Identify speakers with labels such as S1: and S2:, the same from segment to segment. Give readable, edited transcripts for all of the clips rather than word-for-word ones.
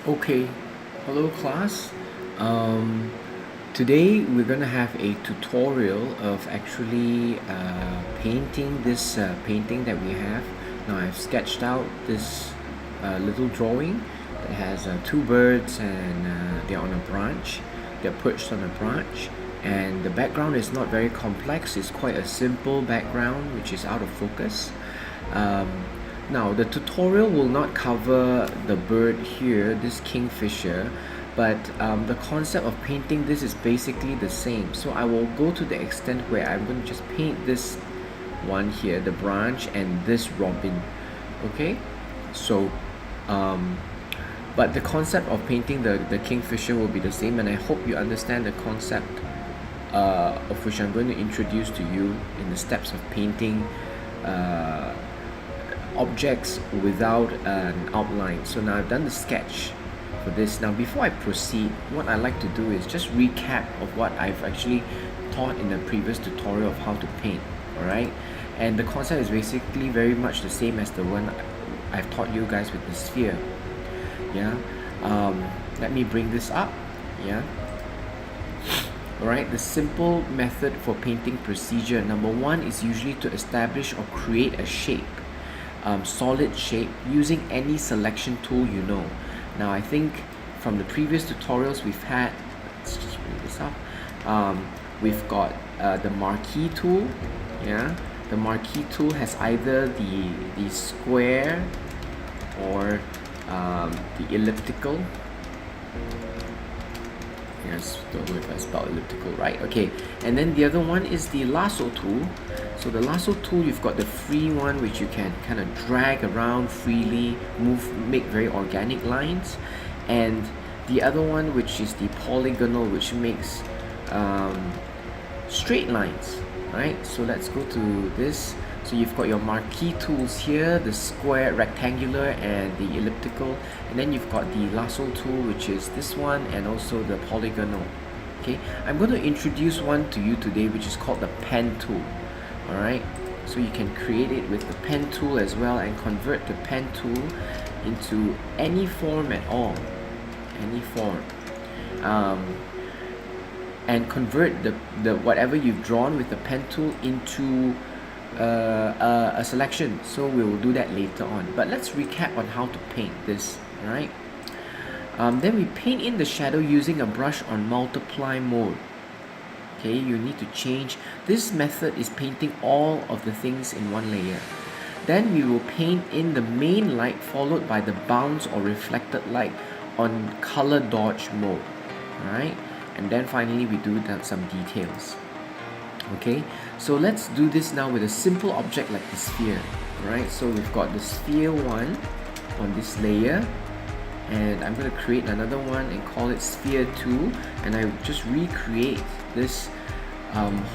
S1: Okay, hello class. Um, Today we're gonna have a tutorial of actually painting this painting that we have. Now I've sketched out this little drawing that has two birds and they're on a branch. They're perched on a branch, and the background is not very complex. It's quite a simple background which is out of focus. Um, Now, the tutorial will not cover the bird here, this kingfisher, but the concept of painting this is basically the same. So I will go to the extent where I'm going to just paint this one here, the branch, and this robin. Okay? So, um, but the concept of painting the kingfisher will be the same, and I hope you understand the concept of which I'm going to introduce to you in the steps of painting uh, objects without an outline. So now I've done the sketch for this. Now before I proceed, what I like to do is just recap of what I've actually taught in the previous tutorial of how to paint. Alright, and the concept is basically very much the same as the one I've taught you guys with the sphere. Yeah, let me bring this up. Yeah. Alright, the simple method for painting procedure. Number one is usually to establish or create a shape, solid shape, using any selection tool you know. Now I think from the previous tutorials we've had, let's just bring this up. We've got the marquee tool. Yeah, the marquee tool has either the square or the elliptical. Yes, don't know if I spelled elliptical right. Okay, and then the other one is the lasso tool. So the lasso tool, you've got the free one which you can kind of drag around freely, make very organic lines, and the other one which is the polygonal, which makes straight lines. Right, so let's go to this. So you've got your marquee tools here, the square, rectangular, and the elliptical, and then you've got the lasso tool, which is this one, and also the polygonal. Okay, I'm going to introduce one to you today, which is called the pen tool. Alright, so you can create it with the pen tool as well, and convert the pen tool into any form at all, any form. And convert the whatever you've drawn with the pen tool into a selection. So we will do that later on, but let's recap on how to paint this. Right, then we paint in the shadow using a brush on multiply mode. Okay, you need to change. This method is painting all of the things in one layer. Then we will paint in the main light followed by the bounce or reflected light on color dodge mode. Alright, and then finally we do some details. Okay, so let's do this now with a simple object like the sphere. Alright, so we've got the sphere one on this layer, and I'm going to create another one and call it sphere 2, and I just recreate this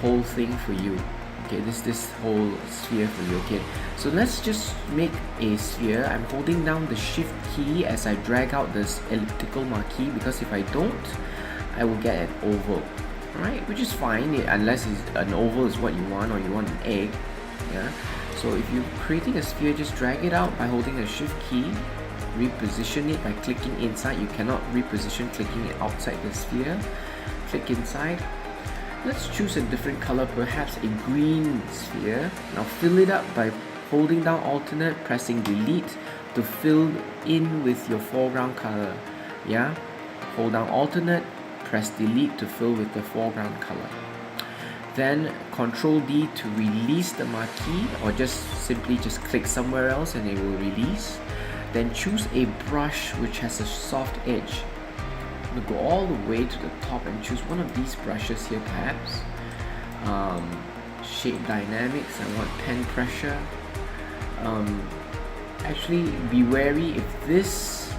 S1: whole thing for you. Okay, this whole sphere for you. Okay, so let's just make a sphere. I'm holding down the shift key as I drag out this elliptical marquee, because if I don't, I will get an oval. Alright, which is fine unless an oval is what you want, or you want an egg. Yeah, so if you're creating a sphere, just drag it out by holding the shift key, reposition it by clicking inside. You cannot reposition clicking it outside the sphere. Click inside. Let's choose a different color, perhaps a green sphere. Now fill it up by holding down alternate, pressing delete to fill in with your foreground color. Yeah, hold down alternate, press delete to fill with the foreground color. Then Ctrl D to release the marquee, or just simply click somewhere else and it will release. Then choose a brush which has a soft edge. I'm going to go all the way to the top and choose one of these brushes here, perhaps. Shape Dynamics, I want pen pressure. Actually, be wary, if this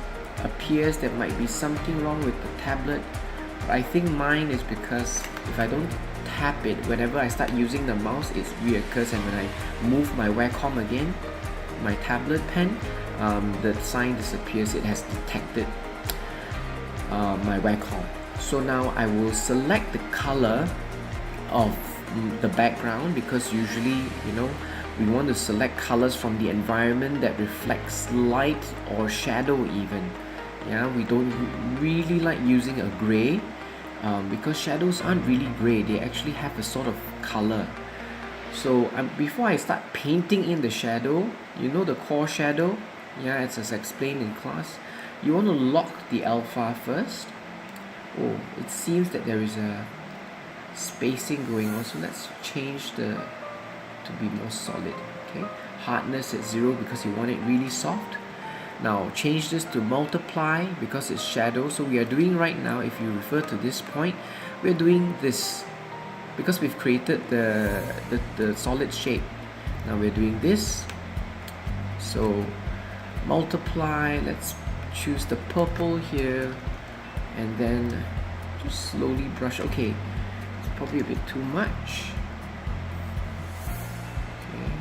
S1: appears there might be something wrong with the tablet. But I think mine is because if I don't tap it, whenever I start using the mouse, it reoccurs, and when I move my Wacom again, my tablet pen, the sign disappears. It has detected my Wacom. So now I will select the color of the background, because usually, we want to select colors from the environment that reflects light or shadow even. Yeah, we don't really like using a gray because shadows aren't really gray, they actually have a sort of color. So before I start painting in the shadow, you know the core shadow, yeah, as explained in class, you want to lock the alpha first. Oh, it seems that there is a spacing going on, so let's change the to be more solid. Okay, hardness at 0 because you want it really soft. Now change this to multiply because it's shadow. So we are doing right now, if you refer to this point, we're doing this because we've created the solid shape. Now we're doing this. So multiply, let's choose the purple here, and then just slowly brush. Okay, it's probably a bit too much. Okay.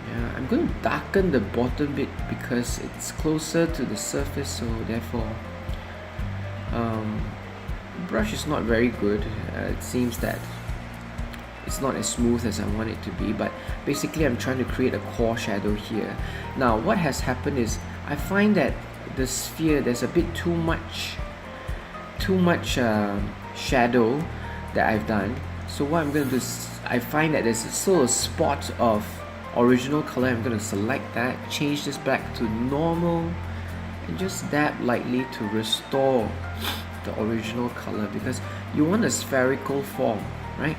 S1: Yeah, I'm going to darken the bottom bit because it's closer to the surface, so therefore brush is not very good. It seems that it's not as smooth as I want it to be, but basically I'm trying to create a core shadow here. Now what has happened is I find that the sphere, there's a bit too much shadow that I've done. So what I'm going to do is, I find that there's still a spot of original color. I'm going to select that, change this back to normal, and just dab lightly to restore the original color because you want a spherical form, right?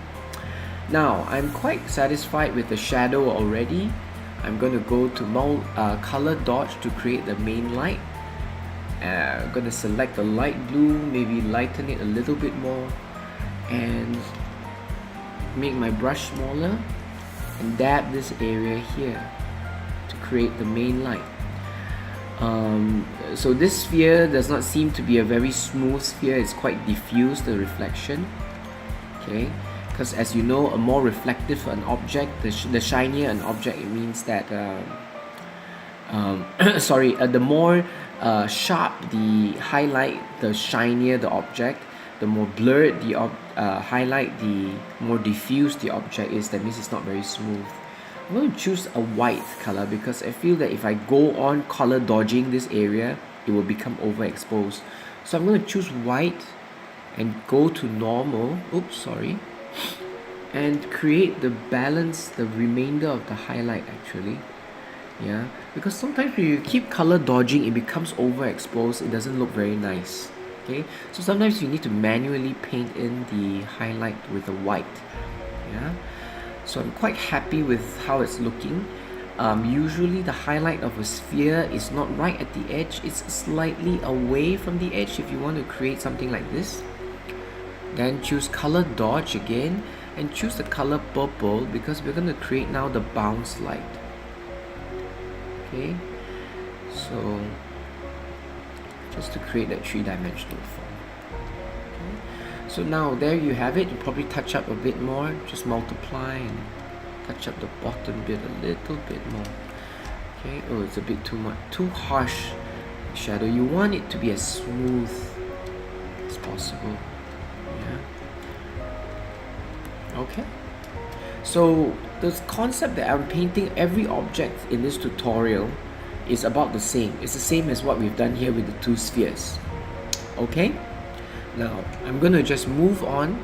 S1: Now I'm quite satisfied with the shadow already. I'm going to go to color dodge to create the main light. I'm going to select the light blue, maybe lighten it a little bit more, and make my brush smaller and dab this area here to create the main light. So this sphere does not seem to be a very smooth sphere. It's quite diffuse, the reflection. Okay, because as you know, a more reflective an object, the shinier an object, it means that the more sharp the highlight, the shinier the object. The more blurred the highlight, the more diffuse the object is. That means it's not very smooth. I'm going to choose a white color because I feel that if I go on color dodging this area, it will become overexposed. So I'm going to choose white and go to normal, and create the balance, the remainder of the highlight actually. Yeah, because sometimes when you keep color dodging, it becomes overexposed, it doesn't look very nice. Okay, so sometimes you need to manually paint in the highlight with the white. Yeah. So I'm quite happy with how it's looking. Usually the highlight of a sphere is not right at the edge, it's slightly away from the edge if you want to create something like this. Then choose color dodge again and choose the color purple because we're going to create now the bounce light. Okay, so just to create that three-dimensional form. So now there you have it. You probably touch up a bit more, just multiply and touch up the bottom bit a little bit more. Okay, oh, it's a bit too much, too harsh shadow. You want it to be as smooth as possible. Yeah. Okay. So the concept that I'm painting every object in this tutorial is about the same. It's the same as what we've done here with the two spheres. Okay? Now, I'm going to just move on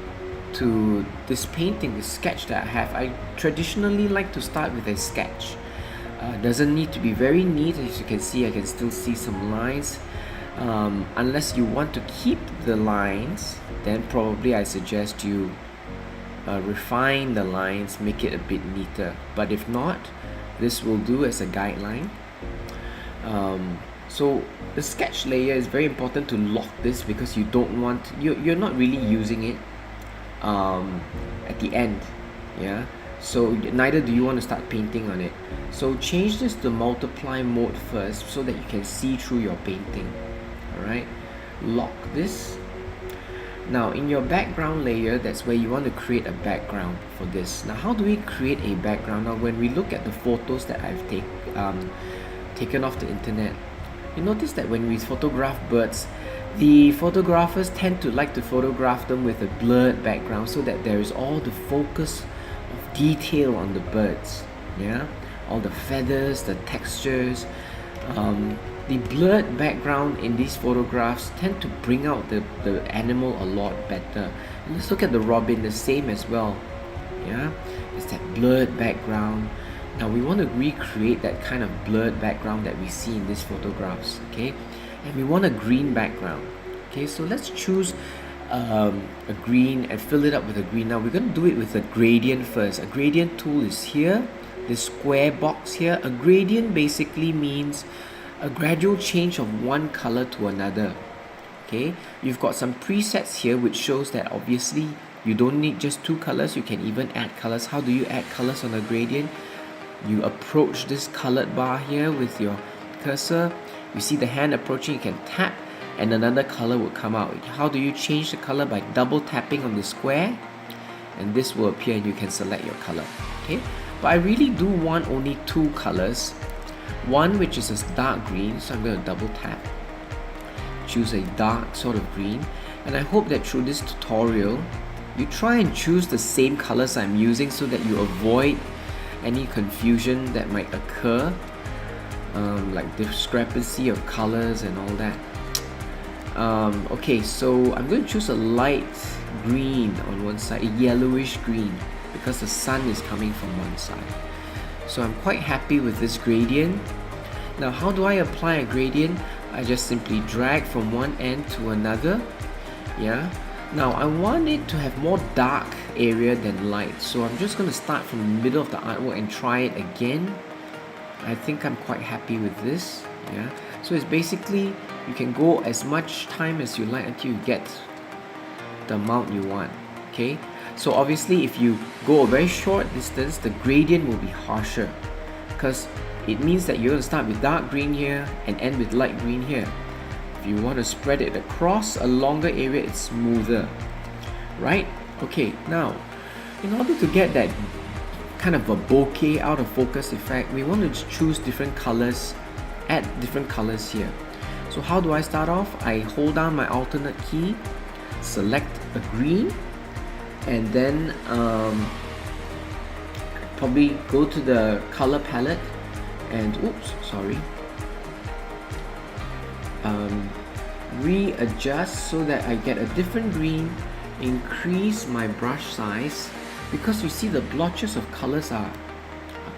S1: to this painting, this sketch that I have. I traditionally like to start with a sketch. Doesn't need to be very neat. As you can see, I can still see some lines. Unless you want to keep the lines, then probably I suggest you refine the lines, make it a bit neater. But if not, this will do as a guideline. So the sketch layer is very important to lock this because you don't want, you're not really using it at the end. Yeah, so neither do you want to start painting on it. So change this to multiply mode first so that you can see through your painting. Alright, lock this. Now in your background layer, that's where you want to create a background for this. Now how do we create a background? Now when we look at the photos that I've taken off the internet, you notice that when we photograph birds, the photographers tend to like to photograph them with a blurred background so that there is all the focus of detail on the birds. Yeah, all the feathers, the textures. The blurred background in these photographs tend to bring out the animal a lot better. And let's look at the robin, the same as well. Yeah, it's that blurred background. Now we want to recreate that kind of blurred background that we see in these photographs, okay? And we want a green background, okay? So let's choose a green and fill it up with a green. Now we're going to do it with a gradient first. A gradient tool is here, this square box here. A gradient basically means a gradual change of one color to another, okay? You've got some presets here which shows that obviously you don't need just two colors, you can even add colors. How do you add colors on a gradient? You approach this colored bar here with your cursor. You see the hand approaching, you can tap and another color will come out. How do you change the color? By double tapping on the square, and this will appear and you can select your color, okay? But I really do want only two colors. One which is a dark green, so I'm going to double tap, choose a dark sort of green, and I hope that through this tutorial you try and choose the same colors I'm using so that you avoid any confusion that might occur, like discrepancy of colors and all that. Okay, so I'm going to choose a light green on one side, a yellowish green, because the sun is coming from one side. So I'm quite happy with this gradient. Now how do I apply a gradient? I just simply drag from one end to another. Yeah. Now I want it to have more dark area than light, so I'm just going to start from the middle of the artwork and try it again. I think I'm quite happy with this. Yeah. So it's basically you can go as much time as you like until you get the amount you want. Okay. So obviously if you go a very short distance, the gradient will be harsher because it means that you're going to start with dark green here and end with light green here. If you want to spread it across a longer area, it's smoother, right? Okay, now in order to get that kind of a bokeh out of focus effect, we want to choose different colors, add different colors here. So how do I start off? I hold down my alternate key, select a green, and then probably go to the color palette and readjust so that I get a different green, increase my brush size, because you see the blotches of colors are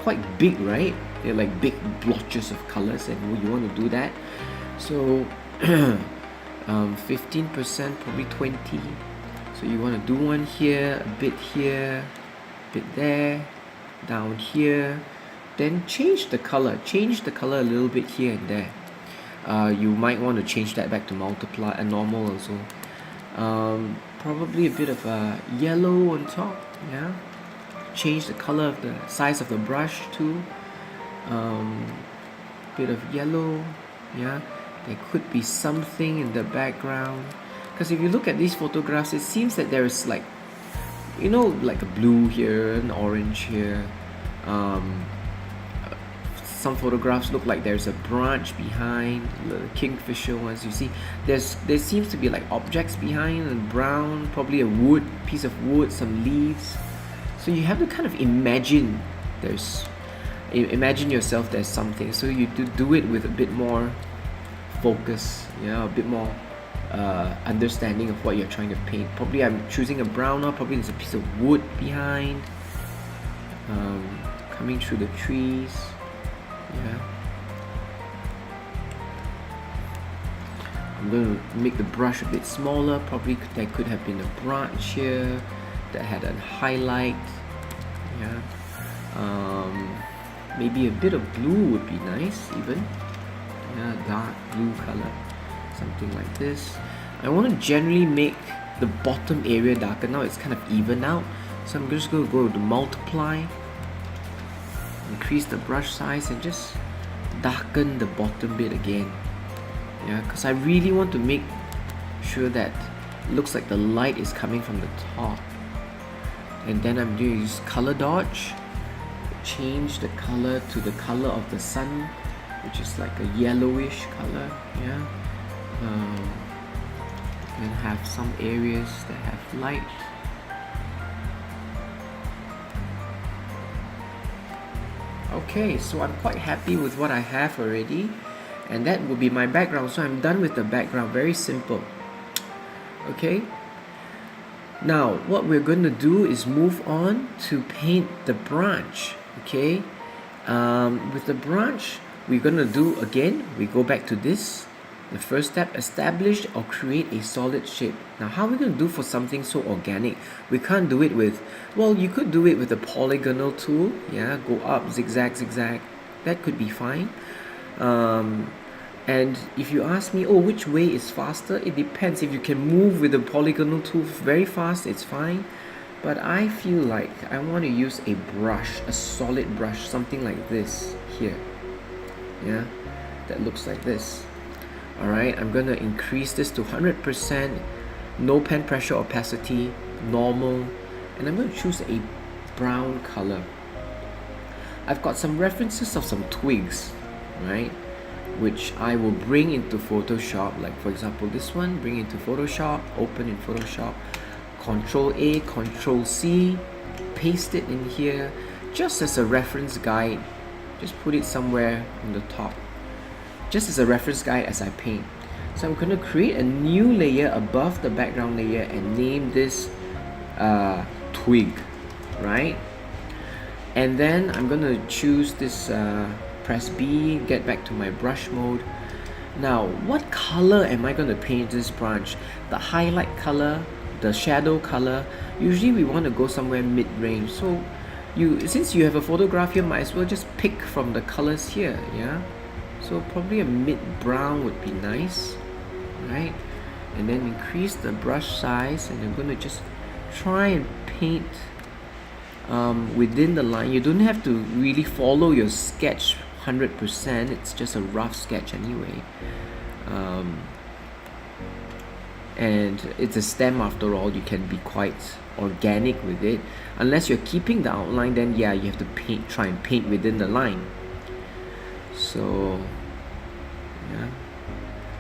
S1: quite big, right? They're like big blotches of colors and you want to do that. So 15%, probably 20. So you want to do one here, a bit there, down here. Then change the color a little bit here and there. You might want to change that back to multiply and normal also. Probably a bit of a yellow on top. Yeah. Change the color of the size of the brush too. Bit of yellow. Yeah. There could be something in the background. Because if you look at these photographs, it seems that there is like, you know, like a blue here, an orange here. Some photographs look like there's a branch behind, the kingfisher ones. You see, there seems to be like objects behind, and brown, probably a piece of wood, some leaves. So you have to kind of imagine yourself there's something. So you do it with a bit more focus, yeah, a bit more understanding of what you're trying to paint. Probably I'm choosing a brown now. Probably there's a piece of wood behind, coming through the trees. Yeah. I'm going to make the brush a bit smaller. Probably there could have been a branch here that had a highlight. Yeah. Maybe a bit of blue would be nice even. Yeah, dark blue color. Something like this. I want to generally make the bottom area darker. Now it's kind of even out. So I'm just going to go to multiply. Increase the brush size and just darken the bottom bit again. Yeah, because I really want to make sure that it looks like the light is coming from the top. And then I'm going to use color dodge, change the color to the color of the sun, which is like a yellowish color. Yeah, and have some areas that have light. Okay, so I'm quite happy with what I have already, and that will be my background. So I'm done with the background. Very simple. Okay, now what we're going to do is move on to paint the branch. Okay, with the branch we're going to do, again, we go back to this. The first step, establish or create a solid shape. Now how are we going to do for something so organic? We can't do it with, well, you could do it with a polygonal tool. Yeah, go up, zigzag, zigzag. That could be fine. And if you ask me, oh, which way is faster? It depends. If you can move with the polygonal tool very fast, it's fine. But I feel like I want to use a brush, a solid brush, something like this here. Yeah, that looks like this. Alright, I'm going to increase this to 100%, no pen pressure opacity, normal, and I'm going to choose a brown color. I've got some references of some twigs, right, which I will bring into Photoshop. Like for example this one, bring into Photoshop, open in Photoshop, Control A, Control C, paste it in here, just as a reference guide. Just put it somewhere on the top, just as a reference guide as I paint. So I'm going to create a new layer above the background layer and name this twig, right? And then I'm going to choose this, press B, get back to my brush mode. Now what color am I going to paint this branch? The highlight color, the shadow color. Usually we want to go somewhere mid-range, so since you have a photograph here, might as well just pick from the colors here. Yeah, so probably a mid brown would be nice, right? And then increase the brush size, and I'm going to just try and paint within the line. You don't have to really follow your sketch 100%, it's just a rough sketch anyway. And it's a stem after all. You can be quite organic with it. Unless you're keeping the outline, then yeah, you have to try and paint within the line. So yeah.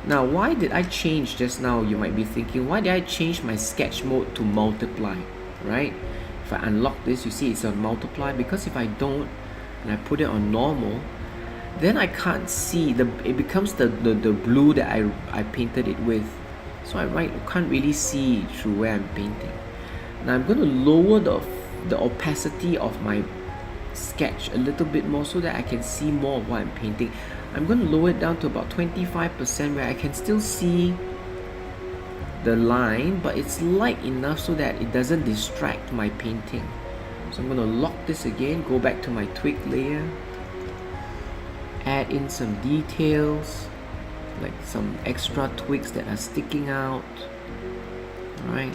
S1: Now why did I change just now? You might be thinking, why did I change my sketch mode to multiply, right? If I unlock this, you see it's on multiply, because if I don't and I put it on normal, then I can't see it becomes the blue that I painted it with. So I can't really see through where I'm painting. Now I'm going to lower the opacity of my sketch a little bit more so that I can see more of what I'm painting. I'm going to lower it down to about 25% where I can still see the line, but it's light enough so that it doesn't distract my painting. So I'm going to lock this again, go back to my twig layer, add in some details, like some extra twigs that are sticking out. Right,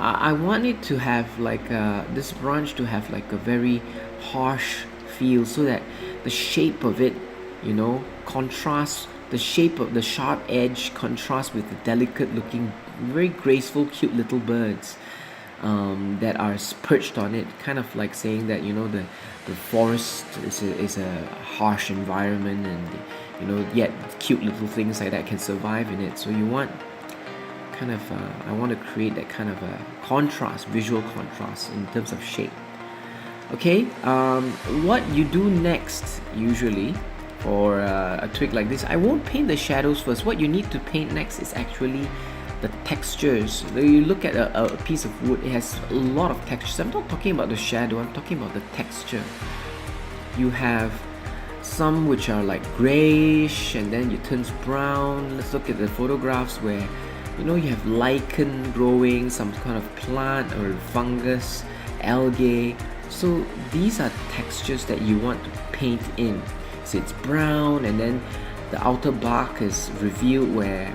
S1: I want it to have like this branch to have like a very harsh feel, so that the shape of it, you know, contrasts, the shape of the sharp edge contrasts with the delicate looking, very graceful, cute little birds that are perched on it, kind of like saying that, you know, the forest is a harsh environment, and you know, yet cute little things like that can survive in it. So you want kind of I want to create that kind of a contrast, visual contrast in terms of shape. Okay, what you do next usually for a twig like this, I won't paint the shadows first. What you need to paint next is actually the textures. You look at a piece of wood, it has a lot of textures. I'm not talking about the shadow, I'm talking about the texture. You have some which are like grayish and then it turns brown. Let's look at the photographs where, you know, you have lichen growing, some kind of plant or fungus, algae. So these are textures that you want to paint in. So it's brown, and then the outer bark is revealed where,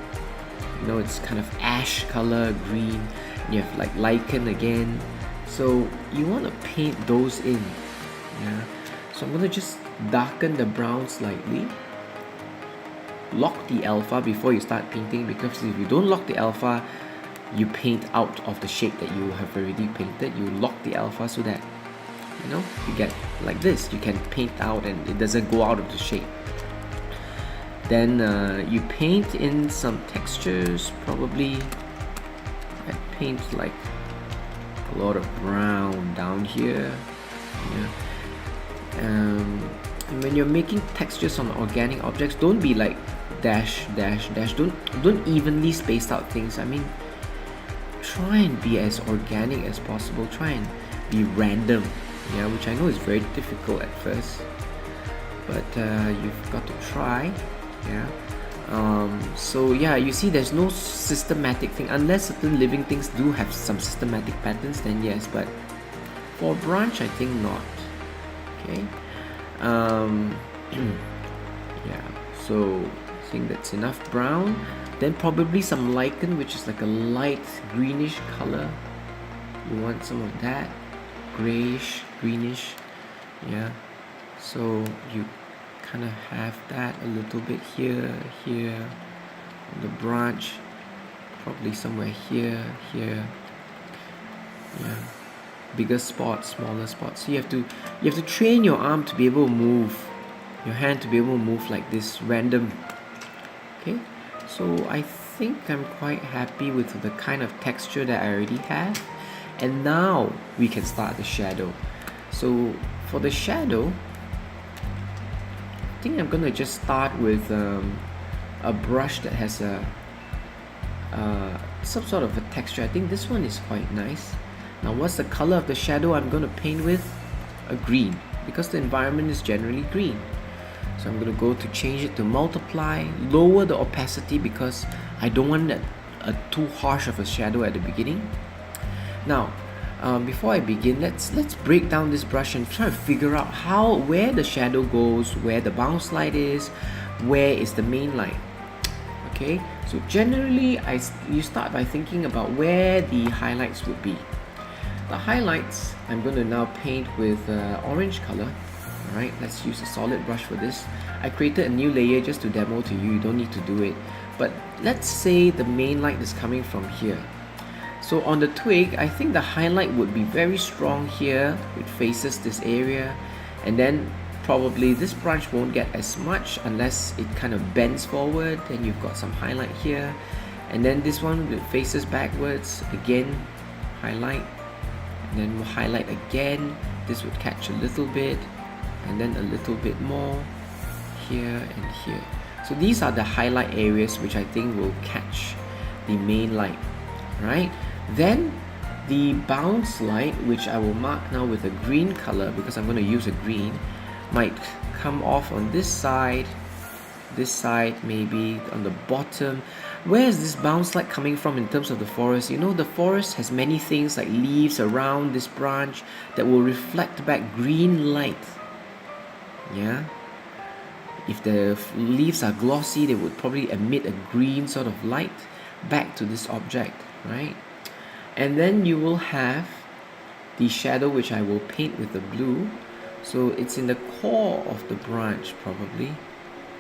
S1: you know, it's kind of ash color, green. You have like lichen again. So you want to paint those in. Yeah. So I'm going to just darken the brown slightly. Lock the alpha before you start painting, because if you don't lock the alpha, you paint out of the shape that you have already painted. You lock the alpha so that, you know, you get like this. You can paint out and it doesn't go out of the shape. Then you paint in some textures. Probably I paint like a lot of brown down here. Yeah. And when you're making textures on organic objects, don't be like dash dash dash. Don't evenly space out things. I mean, try and be as organic as possible. Try and be random, yeah, which I know is very difficult at first, but you've got to try, yeah. So yeah, you see there's no systematic thing unless certain living things do have some systematic patterns, then yes, but for branch I think not. Okay. Yeah, so I think that's enough brown. Then probably some lichen, which is like a light greenish color. You want some of that, grayish, greenish, yeah. So you kind of have that a little bit here, on the branch, probably somewhere here, yeah. Bigger spots, smaller spots. So you have to train your arm to be able to move, your hand to be able to move like this, random. Okay, so I think I'm quite happy with the kind of texture that I already have, and now we can start the shadow. So for the shadow, I think I'm gonna just start with a brush that has some sort of a texture. I think this one is quite nice. Now what's the color of the shadow I'm going to paint with? A green, because the environment is generally green. So I'm going to go to change it to multiply, lower the opacity because I don't want a too harsh of a shadow at the beginning. Now before I begin, let's break down this brush and try to figure out where the shadow goes, where the bounce light is, where is the main light. Okay, so generally you start by thinking about where the highlights would be. The highlights I'm going to now paint with orange color. Alright, let's use a solid brush for this. I created a new layer just to demo to you, you don't need to do it. But let's say the main light is coming from here. So on the twig, I think the highlight would be very strong here. It faces this area, and then probably this branch won't get as much unless it kind of bends forward. Then you've got some highlight here, and then this one faces backwards, again highlight, and then we'll highlight again. This would catch a little bit, and then a little bit more here and here. So these are the highlight areas which I think will catch the main light, right? Then the bounce light, which I will mark now with a green color because I'm going to use a green, might come off on this side, maybe on the bottom. Where is this bounce light coming from in terms of the forest? You know, the forest has many things like leaves around this branch that will reflect back green light. Yeah, if the leaves are glossy, they would probably emit a green sort of light back to this object, right? And then you will have the shadow, which I will paint with the blue. So it's in the core of the branch probably,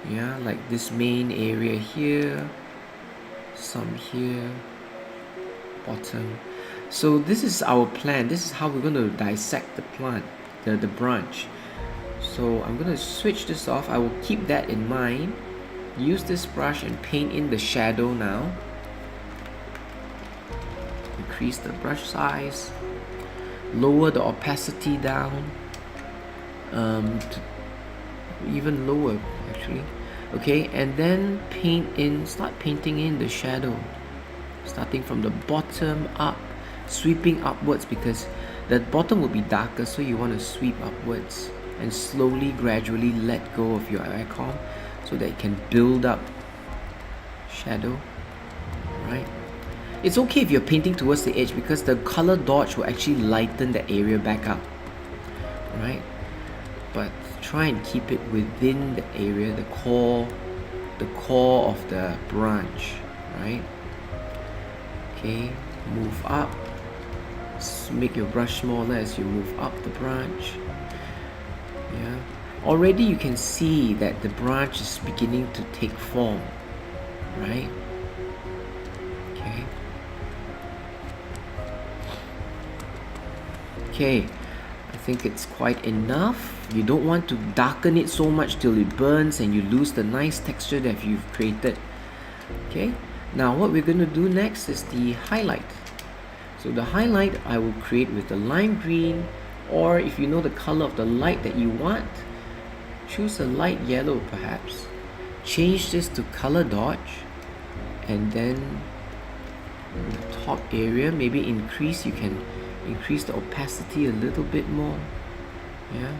S1: yeah, like this main area here, some here, bottom. So this is our plan. This is how we're going to dissect the plant, the branch. So I'm going to switch this off. I will keep that in mind. Use this brush and paint in the shadow now. Increase the brush size. Lower the opacity down. To even lower actually. Okay, and then start painting in the shadow. Starting from the bottom up, sweeping upwards because the bottom will be darker, so you want to sweep upwards and slowly, gradually let go of your icon so that it can build up shadow, right? It's okay if you're painting towards the edge because the color dodge will actually lighten the area back up, right? But try and keep it within the area, the core of the branch, right? Okay, move up, make your brush smaller as you move up the branch. Yeah, already you can see that the branch is beginning to take form, right? Okay. Okay, I think it's quite enough. You don't want to darken it so much till it burns and you lose the nice texture that you've created. Okay, now what we're going to do next is the highlight. So the highlight I will create with the lime green, Or if you know the color of the light that you want, choose a light yellow perhaps. Change this to color dodge, and then in the top area, maybe you can increase the opacity a little bit more. Yeah.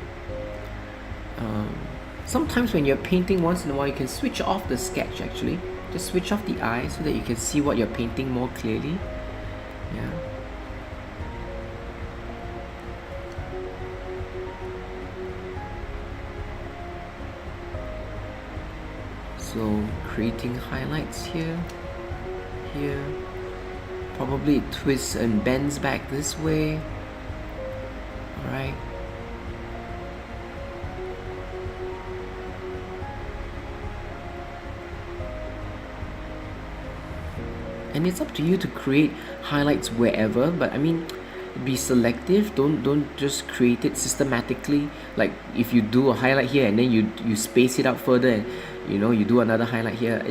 S1: Sometimes when you're painting, once in a while you can switch off the sketch actually. Just switch off the eye so that you can see what you're painting more clearly. Yeah. So creating highlights here, here. Probably it twists and bends back this way. Alright. And it's up to you to create highlights wherever, but I mean, be selective. Don't just create it systematically. Like if you do a highlight here and then you space it out further, and you do another highlight here,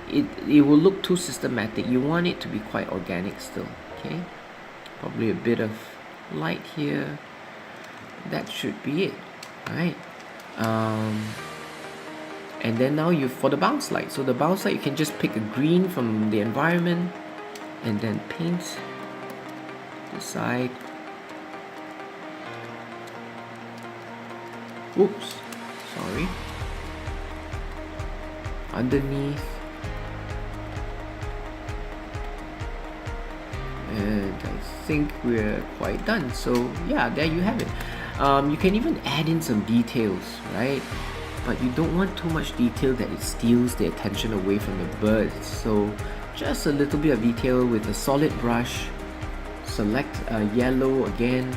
S1: it will look too systematic. You want it to be quite organic still. Okay, probably a bit of light here. That should be it. All right. And then now for the bounce light. So the bounce light, you can just pick a green from the environment and then paint the side. Oops, sorry. Underneath. And I think we're quite done. So yeah, there you have it. You can even add in some details, right? But you don't want too much detail that it steals the attention away from the birds. So just a little bit of detail with a solid brush. Select yellow again.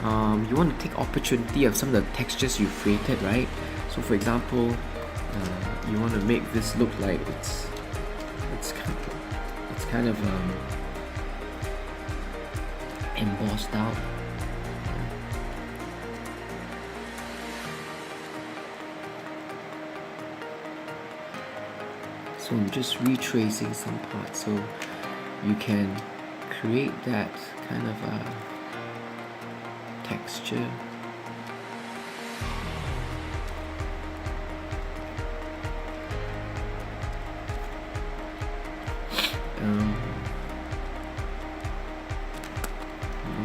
S1: You want to take opportunity of some of the textures you've created, right? So for example, you want to make this look like it's kind of embossed out. So I'm just retracing some parts so you can create that kind of texture.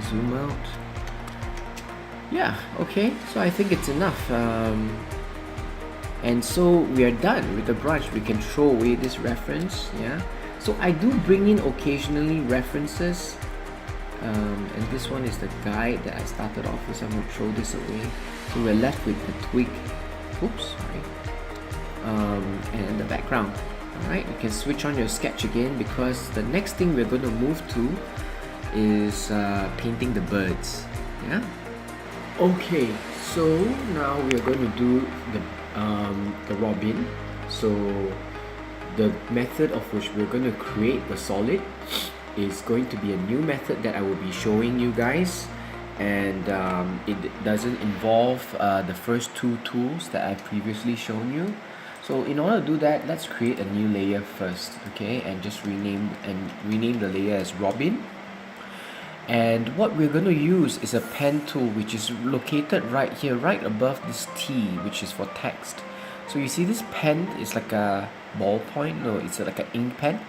S1: Zoom out. Yeah, okay, so I think it's enough. And so we are done with the brush. We can throw away this reference. Yeah, so I do bring in occasionally references, and this one is the guide that I started off with, so I'm going to throw this away. So we're left with the twig, oops, sorry, and the background. Alright, you can switch on your sketch again, because the next thing we're going to move to is painting the birds. Yeah. Okay, so now we are going to do the robin. So the method of which we're going to create the solid is going to be a new method that I will be showing you guys, and it doesn't involve the first two tools that I've previously shown you. So in order to do that, let's create a new layer first, okay, and just rename the layer as Robin. And what we're going to use is a pen tool, which is located right here, right above this T, which is for text. So you see this pen is like a ballpoint, no, it's like an ink pen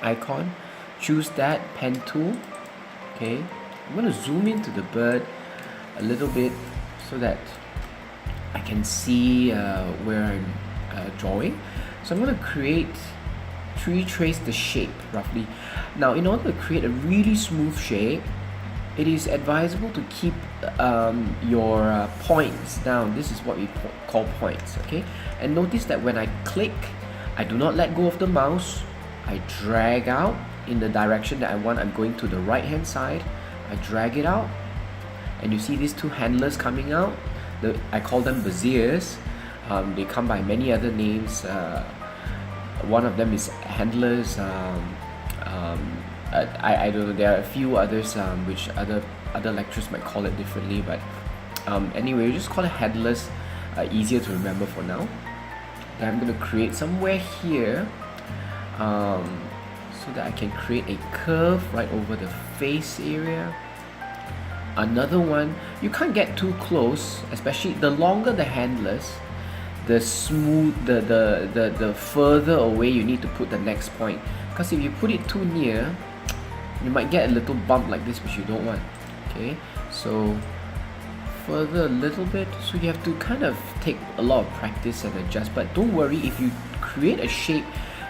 S1: icon. Choose that pen tool. Okay, I'm going to zoom into the bird a little bit so that I can see where I'm drawing. So I'm going to retrace the shape roughly. Now, in order to create a really smooth shape, it is advisable to keep your points down. This is what we call points, okay? And notice that when I click, I do not let go of the mouse. I drag out in the direction that I want. I'm going to the right hand side. I drag it out, and you see these two handlers coming out. I call them beziers. They come by many other names. One of them is handlers. I don't know, there are a few others which other lecturers might call it differently, but anyway, we just call it handlers, easier to remember for now. Then I'm going to create somewhere here so that I can create a curve right over the face area. Another one, you can't get too close, especially the longer the handless, the smooth, the further away you need to put the next point. Because if you put it too near, you might get a little bump like this, which you don't want. Okay, so further a little bit, so you have to kind of take a lot of practice and adjust. But don't worry, if you create a shape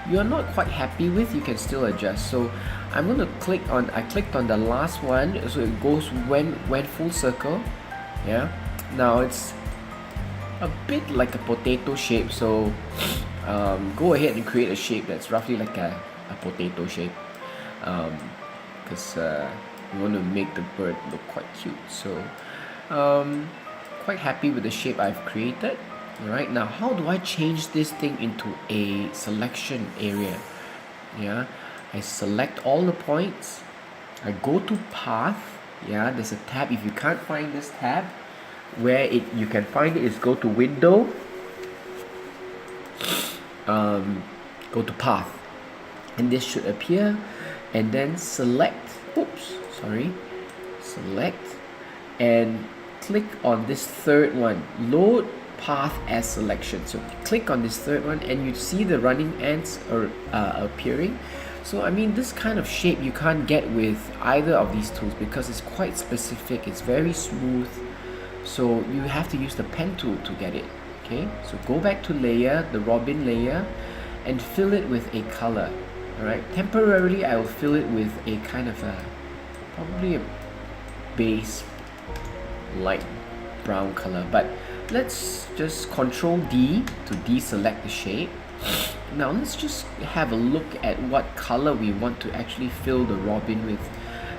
S1: you're not quite happy with, you can still adjust. So I'm going to I clicked on the last one, so it goes went full circle. Yeah, now it's a bit like a potato shape, so go ahead and create a shape that's roughly like a potato shape, because we want to make the bird look quite cute. So quite happy with the shape I've created. Alright, now how do I change this thing into a selection area? Yeah, I select all the points, I go to path. Yeah, there's a tab. If you can't find this tab, where you can find it is go to window, go to path, and this should appear, and then select and click on this third one, load path as selection. So click on this third one and you see the running ants are appearing. So I mean, this kind of shape you can't get with either of these tools because it's quite specific, it's very smooth, so you have to use the pen tool to get it. Okay, so go back to layer, the robin layer, and fill it with a color. Alright, temporarily I will fill it with a kind of probably a base light brown color, but let's just Control D to deselect the shape. Now let's just have a look at what color we want to actually fill the robin with.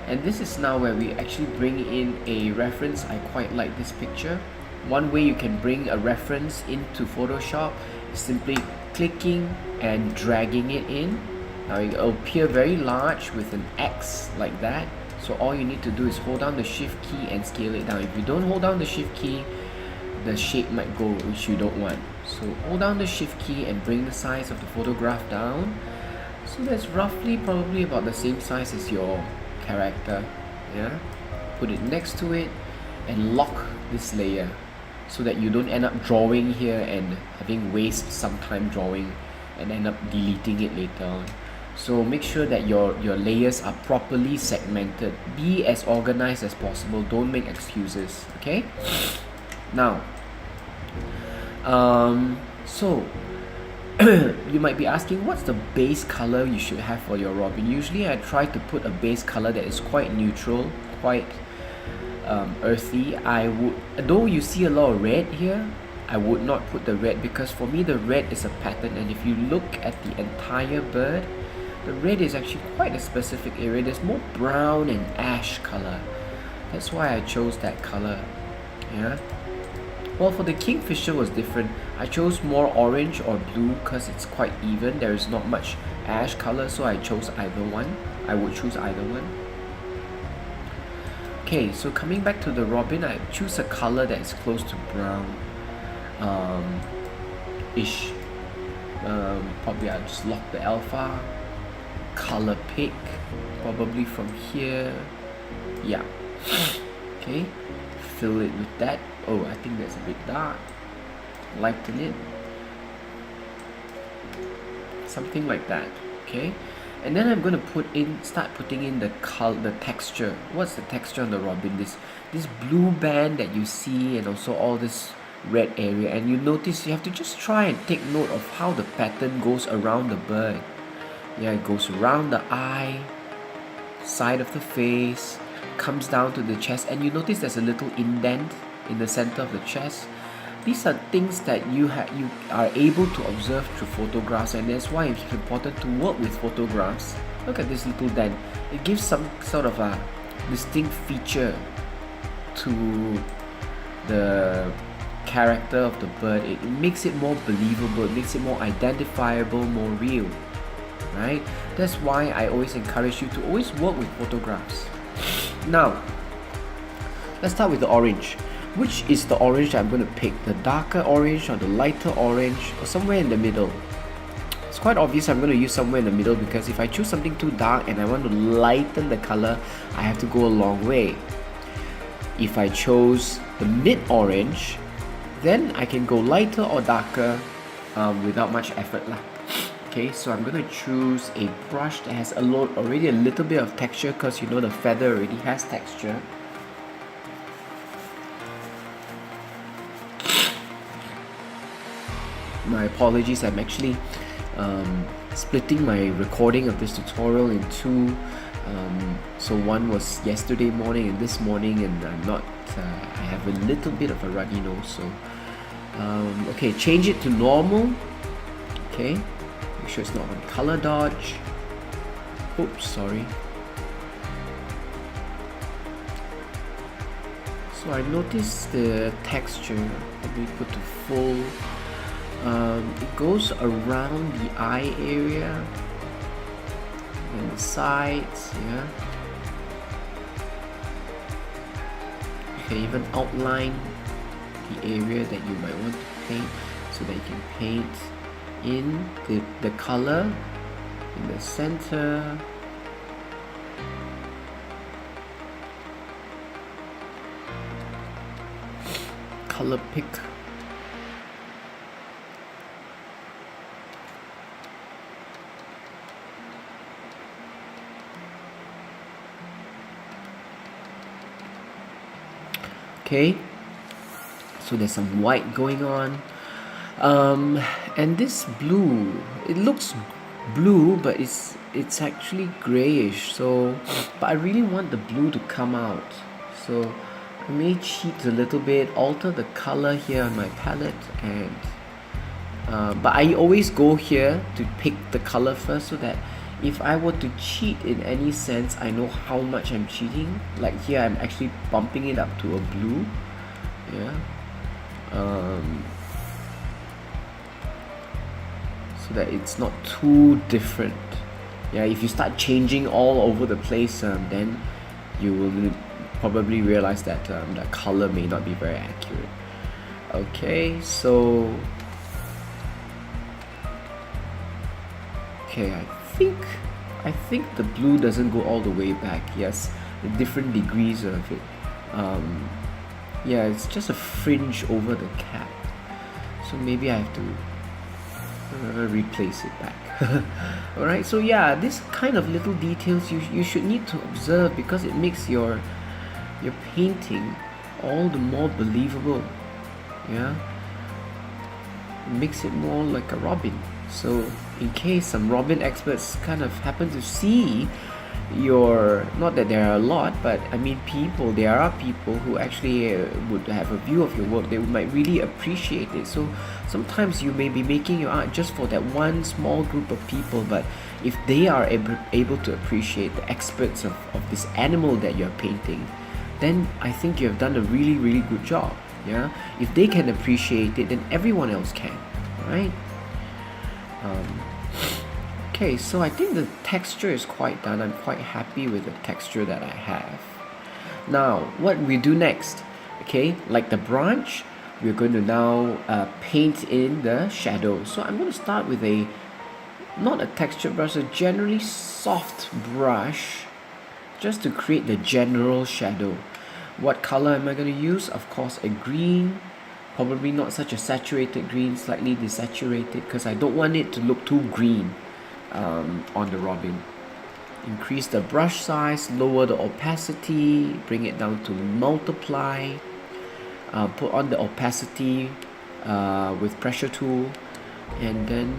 S1: And this is now where we actually bring in a reference. I quite like this picture. One way you can bring a reference into Photoshop is simply clicking and dragging it in. Now it will appear very large with an X like that. So all you need to do is hold down the shift key and scale it down. If you don't hold down the shift key, the shape might go, which you don't want. So hold down the shift key and bring the size of the photograph down. So that's roughly probably about the same size as your character. Yeah, put it next to it and lock this layer so that you don't end up drawing here and having waste some time drawing and end up deleting it later on. So make sure that your layers are properly segmented. Be as organized as possible. Don't make excuses. Okay. Now, so you might be asking, what's the base color you should have for your robin? Usually I try to put a base color that is quite neutral, quite earthy. Though you see a lot of red here, I would not put the red because for me the red is a pattern, and if you look at the entire bird, the red is actually quite a specific area. There's more brown and ash color. That's why I chose that color. Yeah. Well, for the kingfisher was different. I chose more orange or blue because it's quite even. There is not much ash color, so I chose either one. I would choose either one. Okay, so coming back to the robin, I choose a color that is close to brown ish. Probably I'll just lock the alpha, color pick, probably from here. Yeah. Okay, fill it with that. Oh, I think that's a bit dark. Lighten it. Something like that. Okay. And then I'm going to start putting in the color, the texture. What's the texture on the robin? This blue band that you see, and also all this red area. And you notice you have to just try and take note of how the pattern goes around the bird. Yeah, it goes around the eye, side of the face, comes down to the chest, and you notice there's a little indent in the center of the chest. These are things that you are able to observe through photographs, and that's why it's important to work with photographs. Look at this little dent. It gives some sort of a distinct feature to the character of the bird. It makes it more believable, it makes it more identifiable, more real. Right? That's why I always encourage you to always work with photographs. Now, let's start with the orange. Which is the orange that I'm going to pick? The darker orange or the lighter orange, or somewhere in the middle? It's quite obvious I'm going to use somewhere in the middle, because if I choose something too dark and I want to lighten the color, I have to go a long way. If I chose the mid-orange, then I can go lighter or darker without much effort lah. Okay, so I'm going to choose a brush that has already a little bit of texture, because you know the feather already has texture. My apologies, I'm actually splitting my recording of this tutorial in two. So one was yesterday morning and this morning, and I have a little bit of a runny nose, so okay, change it to normal. Okay, make sure it's not on color dodge. Oops, sorry. So I noticed the texture. Let me put to full. It goes around the eye area and the sides, yeah. You can even outline the area that you might want to paint, so that you can paint in the color in the center. Color pick. Okay, so there's some white going on, and this blue, it looks blue, but it's actually grayish. So, but I really want the blue to come out, so I may cheat a little bit, alter the color here on my palette, and but I always go here to pick the color first, so that if I were to cheat in any sense, I know how much I'm cheating. Like here, I'm actually bumping it up to a blue, yeah, so that it's not too different. Yeah, if you start changing all over the place, then you will probably realize that the color may not be very accurate. Okay, so okay, I think the blue doesn't go all the way back. Yes, the different degrees of it. Yeah, it's just a fringe over the cap, so maybe I have to replace it back. Alright, so yeah, this kind of little details you should need to observe, because it makes your painting all the more believable. Yeah, it makes it more like a Robin. So in case some Robin experts kind of happen to see your, not that there are a lot, but I mean there are people who actually would have a view of your work, they might really appreciate it. So sometimes you may be making your art just for that one small group of people, but if they are able to appreciate the experts of this animal that you're painting, then I think you have done a really, really good job. Yeah, if they can appreciate it, then everyone else can, right? Okay, so I think the texture is quite done. I'm quite happy with the texture that I have. Now, what we do next, okay, like the branch, we're going to now paint in the shadow. So I'm going to start with not a texture brush, a generally soft brush, just to create the general shadow. What color am I going to use? Of course, a green. Probably not such a saturated green, slightly desaturated, because I don't want it to look too green on the Robin. Increase the brush size, lower the opacity, bring it down to multiply, put on the opacity with pressure tool, and then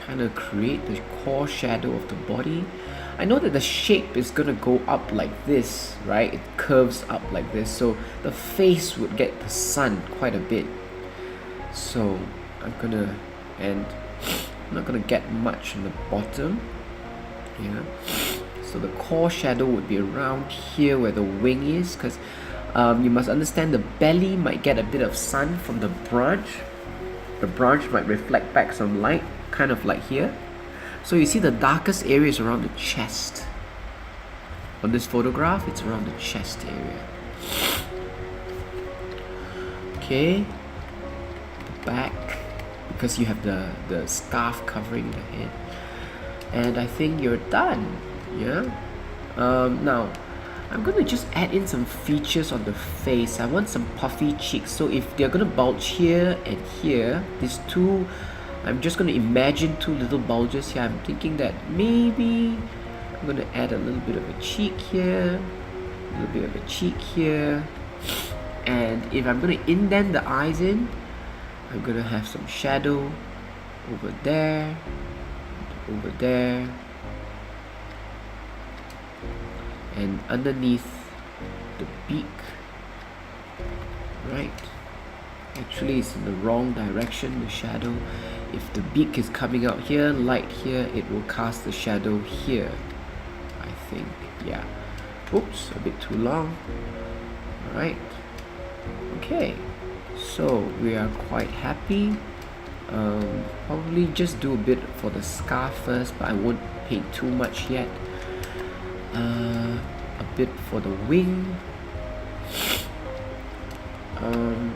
S1: kind of create the core shadow of the body. I know that the shape is gonna go up like this, right? It curves up like this, so the face would get the sun quite a bit. So I'm not gonna get much on the bottom. Yeah. So the core shadow would be around here where the wing is, because you must understand the belly might get a bit of sun from the branch. The branch might reflect back some light, kind of like here. So you see the darkest area is around the chest. On this photograph, it's around the chest area. Okay, the back, because you have the scarf covering the head. And I think you're done. Yeah. Now, I'm gonna just add in some features on the face. I want some puffy cheeks. So if they're gonna bulge here and here, these two, I'm just gonna imagine two little bulges here. I'm thinking that maybe I'm gonna add a little bit of a cheek here, a little bit of a cheek here. And if I'm gonna indent the eyes in, I'm gonna have some shadow over there, over there, and underneath the beak, right? Actually, it's in the wrong direction, the shadow. If the beak is coming out here, light here, it will cast the shadow here, I think. Yeah. Oops, a bit too long. Alright. Okay. So, we are quite happy. Probably just do a bit for the scarf first, but I won't paint too much yet. A bit for the wing.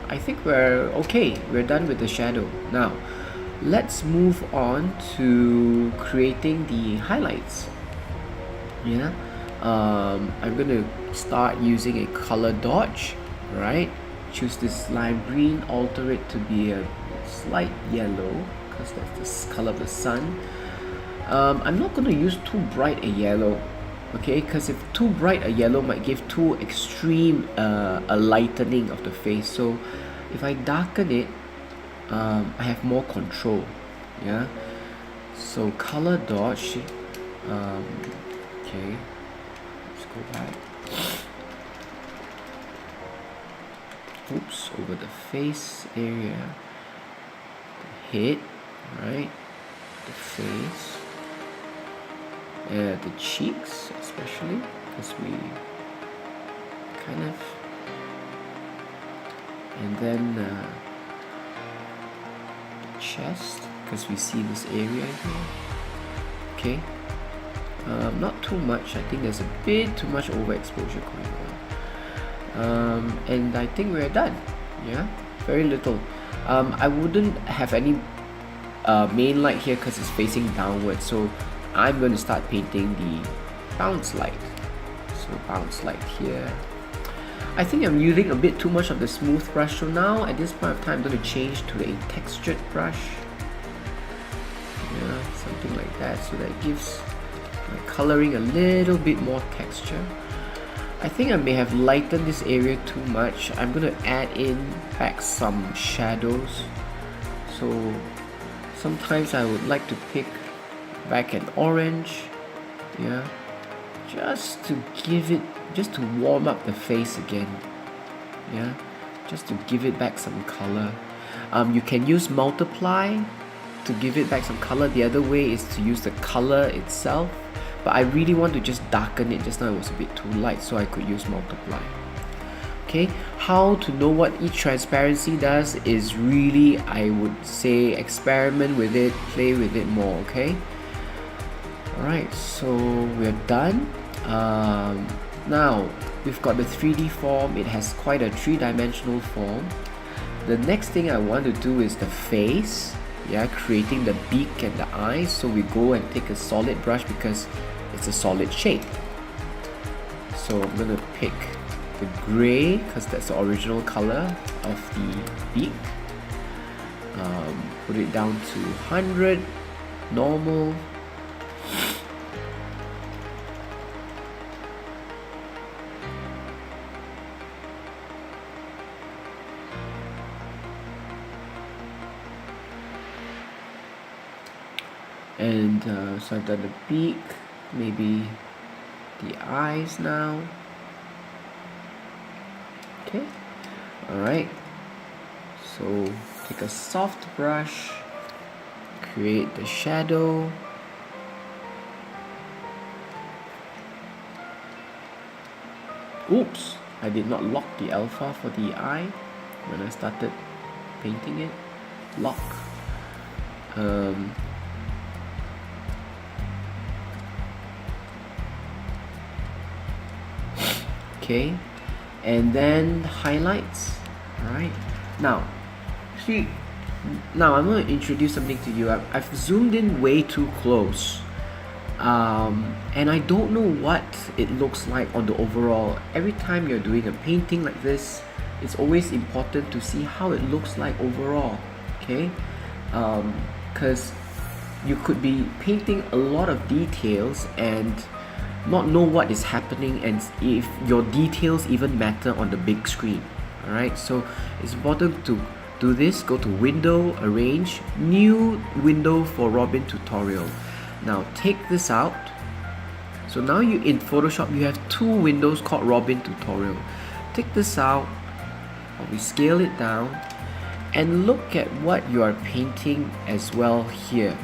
S1: I think we're okay. We're done with the shadow. Now, let's move on to creating the highlights. Yeah. I'm gonna start using a color dodge, right? Choose this lime green, alter it to be a slight yellow, because that's the color of the sun. I'm not gonna use too bright a yellow, okay, because if too bright a yellow might give too extreme a lightening of the face. So if I darken it, I have more control. Yeah, so color dodge. Okay, let's go back. Oops, over the face area, the head, right, the face, the cheeks especially, because we kind of, and then the chest, because we see this area here. Okay, not too much. I think there's a bit too much overexposure going on. And I think we're done. Yeah, very little. I wouldn't have any main light here because it's facing downwards, so I'm going to start painting the bounce light. So bounce light here. I think I'm using a bit too much of the smooth brush, so now at this point of time I'm going to change to a textured brush. Yeah, something like that, so that gives my coloring a little bit more texture. I think I may have lightened this area too much. I'm going to add in back some shadows. So sometimes I would like to pick back an orange, yeah, just to give it, just to warm up the face again, yeah, just to give it back some color. You can use multiply to give it back some color. The other way is to use the color itself, but I really want to just darken it. Just now it was a bit too light, so I could use multiply. Okay, how to know what each transparency does is really, I would say, experiment with it, play with it more, okay? Alright, so we're done. Now, we've got the 3D form. It has quite a three-dimensional form. The next thing I want to do is the face. Yeah, creating the beak and the eyes. So we go and take a solid brush because it's a solid shape. So I'm gonna pick the gray because that's the original color of the beak. Put it down to 100, normal. And so I've done the beak, maybe the eyes now. Okay, alright. So take a soft brush, create the shadow. Oops, I did not lock the alpha for the eye when I started painting it. Lock. Okay, and then highlights. Alright, now see, now I'm going to introduce something to you. I've zoomed in way too close. And I don't know what it looks like on the overall. Every time you're doing a painting like this, it's always important to see how it looks like overall, okay? Because you could be painting a lot of details and not know what is happening, and if your details even matter on the big screen. Alright, so it's important to do this. Go to Window, Arrange, New Window for Robin Tutorial. Now take this out. So now you in Photoshop you have two windows called Robin Tutorial. Take this out, or we scale it down, and look at what you are painting as well here.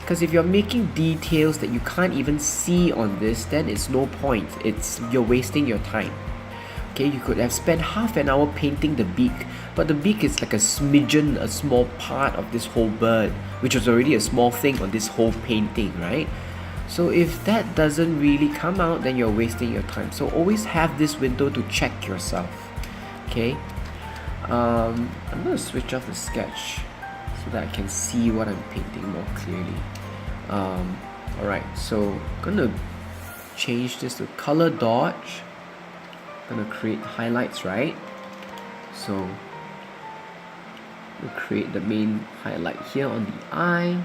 S1: Because if you're making details that you can't even see on this, then it's no point. You're wasting your time. Okay, you could have spent half an hour painting the beak, but the beak is like a smidgen, a small part of this whole bird, which was already a small thing on this whole painting, right? So if that doesn't really come out, then you're wasting your time. So always have this window to check yourself. Okay, I'm going to switch off the sketch so that I can see what I'm painting more clearly. Alright, so I'm going to change this to color dodge. I'm going to create highlights, right? So we'll create the main highlight here on the eye.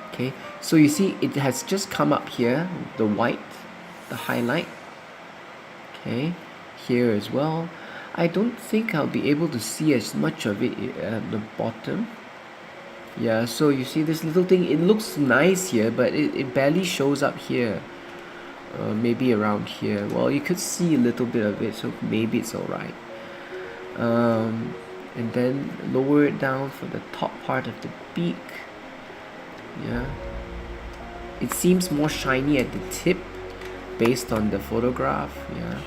S1: Okay, so you see it has just come up here, the white, the highlight. Okay, here as well. I don't think I'll be able to see as much of it at the bottom. Yeah, so you see this little thing, it looks nice here, but it barely shows up here. Maybe around here. Well, you could see a little bit of it, so maybe it's alright. And then lower it down for the top part of the beak. Yeah, it seems more shiny at the tip based on the photograph. Yeah,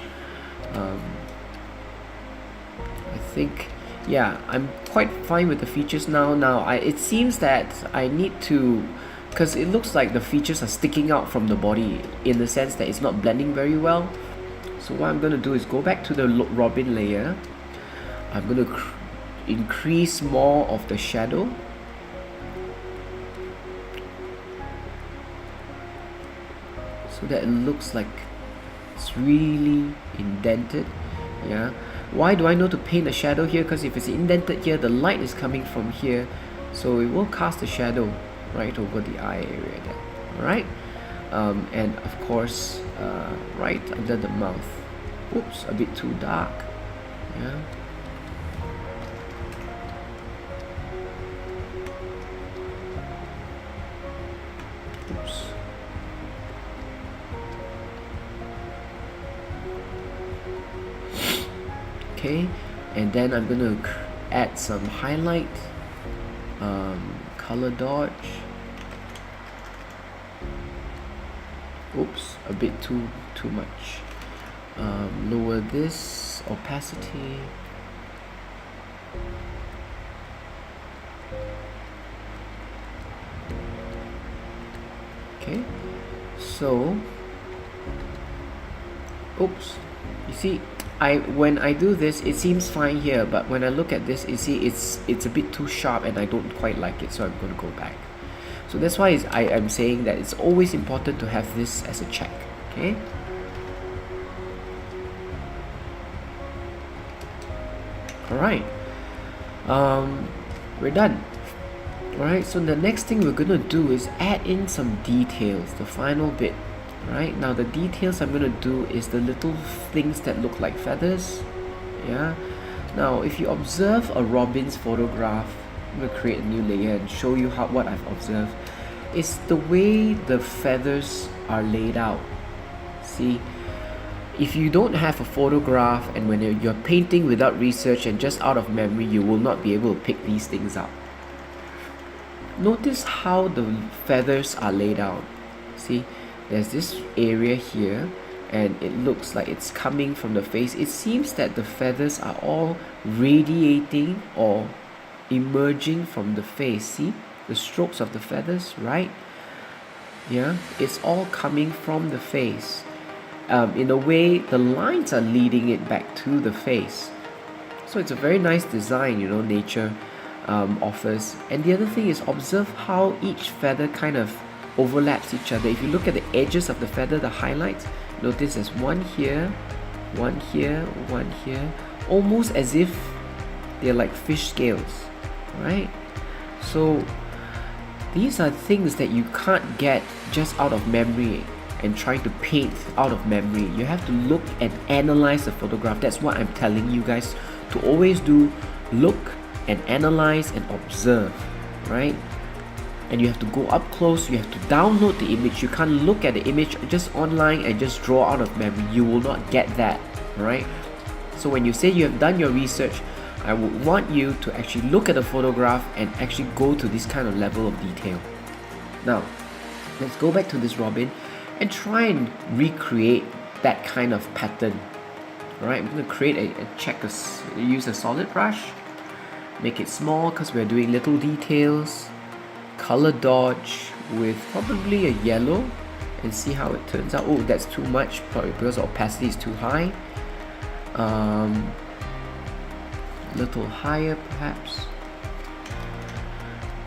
S1: I think, yeah, I'm quite fine with the features now. It seems that I need to, because it looks like the features are sticking out from the body in the sense that it's not blending very well. So what I'm going to do is go back to the Robin layer. I'm going to increase more of the shadow. So that it looks like it's really indented. Yeah. Why do I know to paint a shadow here? Because if it's indented here, the light is coming from here, so it will cast a shadow right over the eye area there. Alright? And of course, right under the mouth. Oops, a bit too dark. Yeah. Oops. Okay, and then I'm gonna add some highlight, color dodge. Oops, a bit too much. Lower this opacity. Okay, so oops, you see, when I do this, it seems fine here, but when I look at this, you see it's a bit too sharp and I don't quite like it, so I'm going to go back. So that's why I am saying that it's always important to have this as a check. Okay. Alright. We're done. Alright, so the next thing we're going to do is add in some details, the final bit. Right, now the details I'm going to do is the little things that look like feathers. Yeah. Now if you observe a robin's photograph, I'm going to create a new layer and show you what I've observed. It's the way the feathers are laid out. See, if you don't have a photograph and when you're painting without research and just out of memory, you will not be able to pick these things up. Notice how the feathers are laid out. See, there's this area here and it looks like it's coming from the face. It seems that the feathers are all radiating or emerging from the face. See the strokes of the feathers, right? Yeah, it's all coming from the face. In a way, the lines are leading it back to the face. So it's a very nice design, you know, nature offers. And the other thing is, observe how each feather kind of overlaps each other. If you look at the edges of the feather, the highlights, notice there's one here, one here, one here, almost as if they're like fish scales, right? So these are things that you can't get just out of memory and trying to paint out of memory. You have to look and analyze the photograph. That's what I'm telling you guys to always do. Look and analyze and observe, right? And you have to go up close, you have to download the image. You can't look at the image just online and just draw out of memory. You will not get that, right? So when you say you have done your research, I would want you to actually look at the photograph and actually go to this kind of level of detail. Now, let's go back to this robin and try and recreate that kind of pattern. Alright, I'm going to create use a solid brush, make it small because we're doing little details, color dodge with probably a yellow and see how it turns out. Oh, that's too much, probably because the opacity is too high. Little higher perhaps.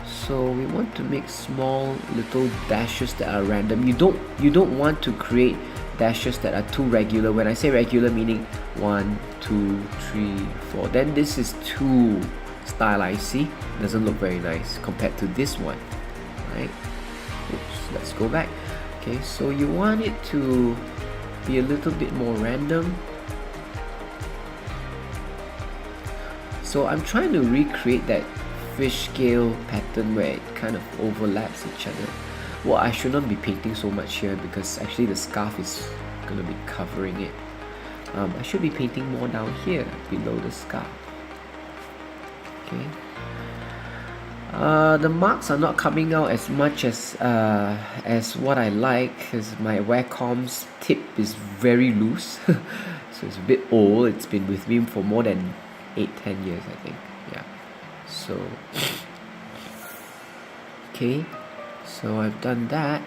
S1: So we want to make small little dashes that are random. You don't want to create dashes that are too regular. When I say regular, meaning 1, 2, 3, 4. Then this is too stylized. See, it doesn't look very nice compared to this one, right? Oops, let's go back. Okay, so you want it to be a little bit more random. So I'm trying to recreate that fish scale pattern where it kind of overlaps each other. Well, I shouldn't be painting so much here because actually the scarf is going to be covering it. I should be painting more down here below the scarf. Okay. The marks are not coming out as much as what I like, because my Wacom's tip is very loose. So it's a bit old. It's been with me for more than 8-10 years, I think. Yeah. So okay, so I've done that.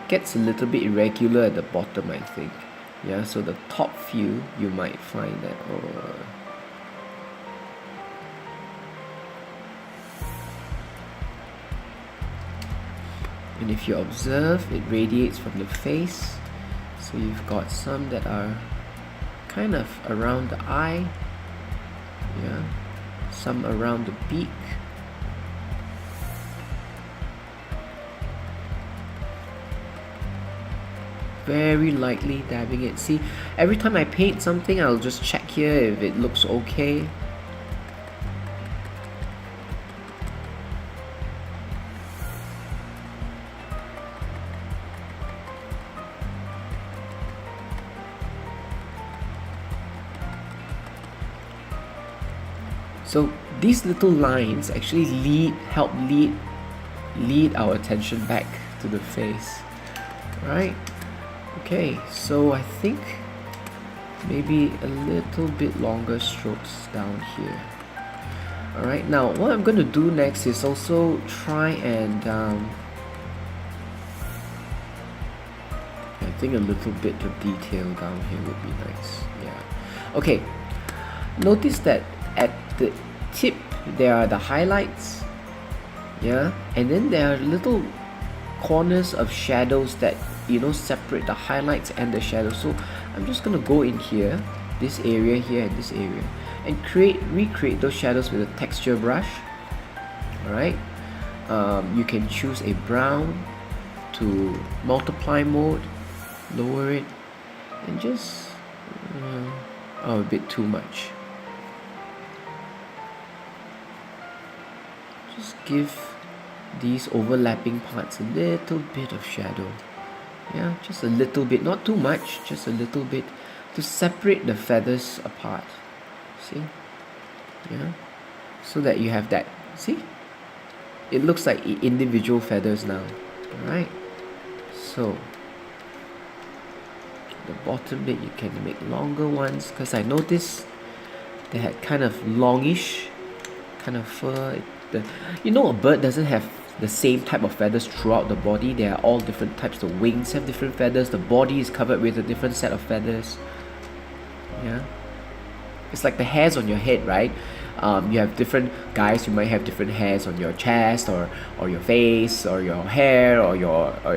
S1: Gets a little bit irregular at the bottom, I think. Yeah, so the top few you might find that and if you observe, it radiates from the face. So you've got some that are kind of around the eye, yeah, some around the beak, very lightly dabbing it. See, every time I paint something, I'll just check here if it looks okay. So these little lines actually help lead our attention back to the face, right? Okay, so I think maybe a little bit longer strokes down here. Alright, now what I'm going to do next is also try and I think a little bit of detail down here would be nice. Yeah. Okay, notice that at the tip there are the highlights, yeah, and then there are little corners of shadows that, you know, separate the highlights and the shadows. So I'm just gonna go in here, this area here and this area, and recreate those shadows with a texture brush. Alright, you can choose a brown to multiply mode, lower it, and just a bit too much. Just give these overlapping parts a little bit of shadow. Yeah, just a little bit, not too much, just a little bit to separate the feathers apart. See? Yeah, so that you have that. See? It looks like individual feathers now. Alright, so the bottom bit you can make longer ones, because I noticed they had kind of longish kind of fur. You know, a bird doesn't have the same type of feathers throughout the body. They are all different types. The wings have different feathers, the body is covered with a different set of feathers. Yeah, it's like the hairs on your head, right? You have different guys, you might have different hairs on your chest or your face or your hair or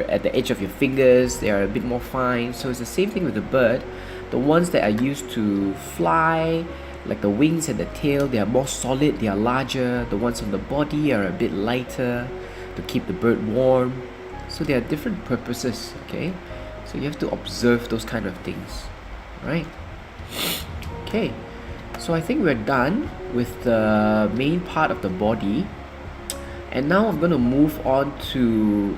S1: at the edge of your fingers. They are a bit more fine. So it's the same thing with the bird. The ones that are used to fly, like the wings and the tail, they are more solid, they are larger. The ones on the body are a bit lighter to keep the bird warm. So there are different purposes, okay? So you have to observe those kind of things, right? Okay, so I think we're done with the main part of the body. And now I'm going to move on to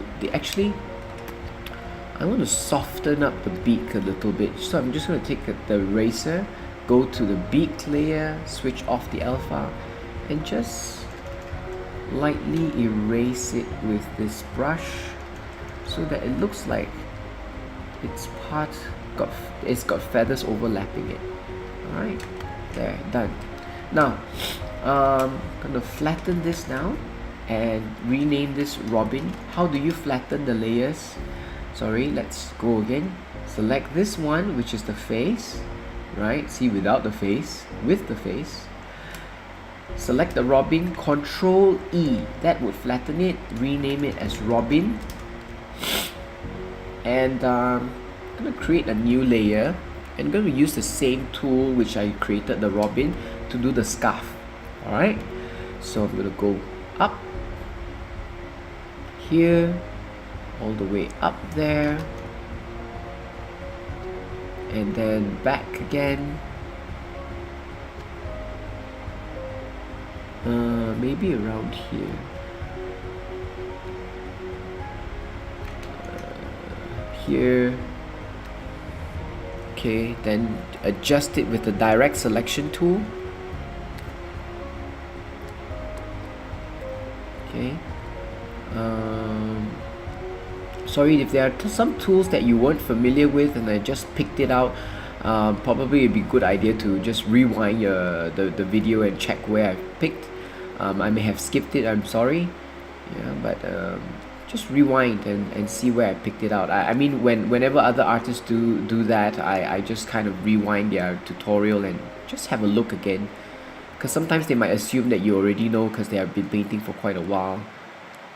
S1: I want to soften up the beak a little bit. So I'm just going to take the eraser, go to the beak layer, switch off the alpha, and just lightly erase it with this brush so that it looks like it's got feathers overlapping it. Alright, there, done. Now, I'm gonna flatten this now and rename this Robin. How do you flatten the layers? Sorry, let's go again. Select this one, which is the face, right? See, without the face, with the face. Select the Robin, Control E, that would flatten it, rename it as Robin. And I'm going to create a new layer. I'm going to use the same tool which I created the Robin to do the scarf. Alright, so I'm going to go up here, all the way up there, and then back again. Maybe around here. Here. Okay, then adjust it with the direct selection tool. Okay. Sorry if there are some tools that you weren't familiar with and I just picked it out. Probably it'd be a good idea to just rewind the video and check where I picked. I may have skipped it, I'm sorry. Yeah, but just rewind and see where I picked it out. I mean, whenever other artists do that, I just kind of rewind their tutorial and just have a look again, because sometimes they might assume that you already know because they have been painting for quite a while.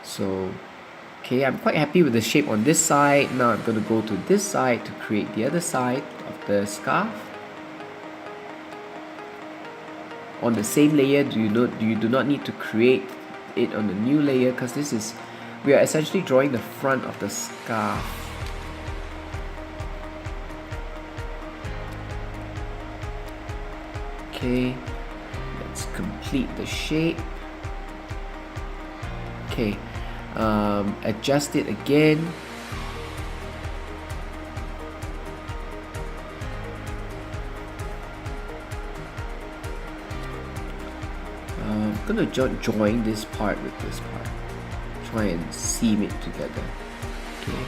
S1: So okay, I'm quite happy with the shape on this side. Now I'm going to go to this side to create the other side of the scarf. On the same layer, you do not need to create it on the new layer, because we are essentially drawing the front of the scarf. Okay, let's complete the shape. Okay, adjust it again. I'm gonna join this part with this part. Try and seam it together. Okay.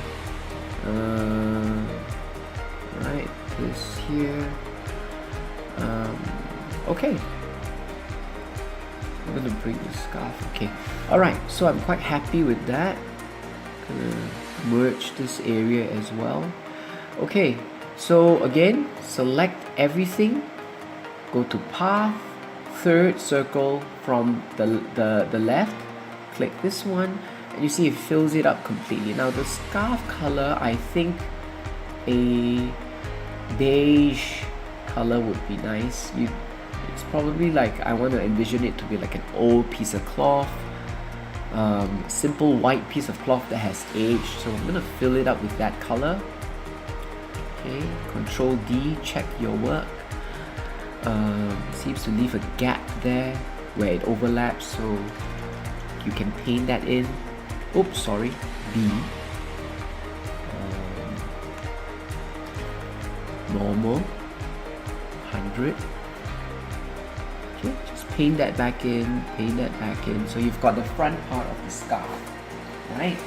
S1: Right, this here. Okay. I'm gonna bring the scarf. Okay. Alright, so I'm quite happy with that. Gonna merge this area as well. Okay, so again, select everything. Go to path, third circle from the left. Click this one and you see it fills it up completely. Now the scarf color, I think a beige color would be nice. It's probably like, I want to envision it to be like an old piece of cloth, simple white piece of cloth that has aged. So I'm gonna fill it up with that color. Okay, Control D, check your work. Seems to leave a gap there where it overlaps, so you can paint that in. Oops, sorry, B. Normal, 100. Okay, just paint that back in, so you've got the front part of the scarf, right?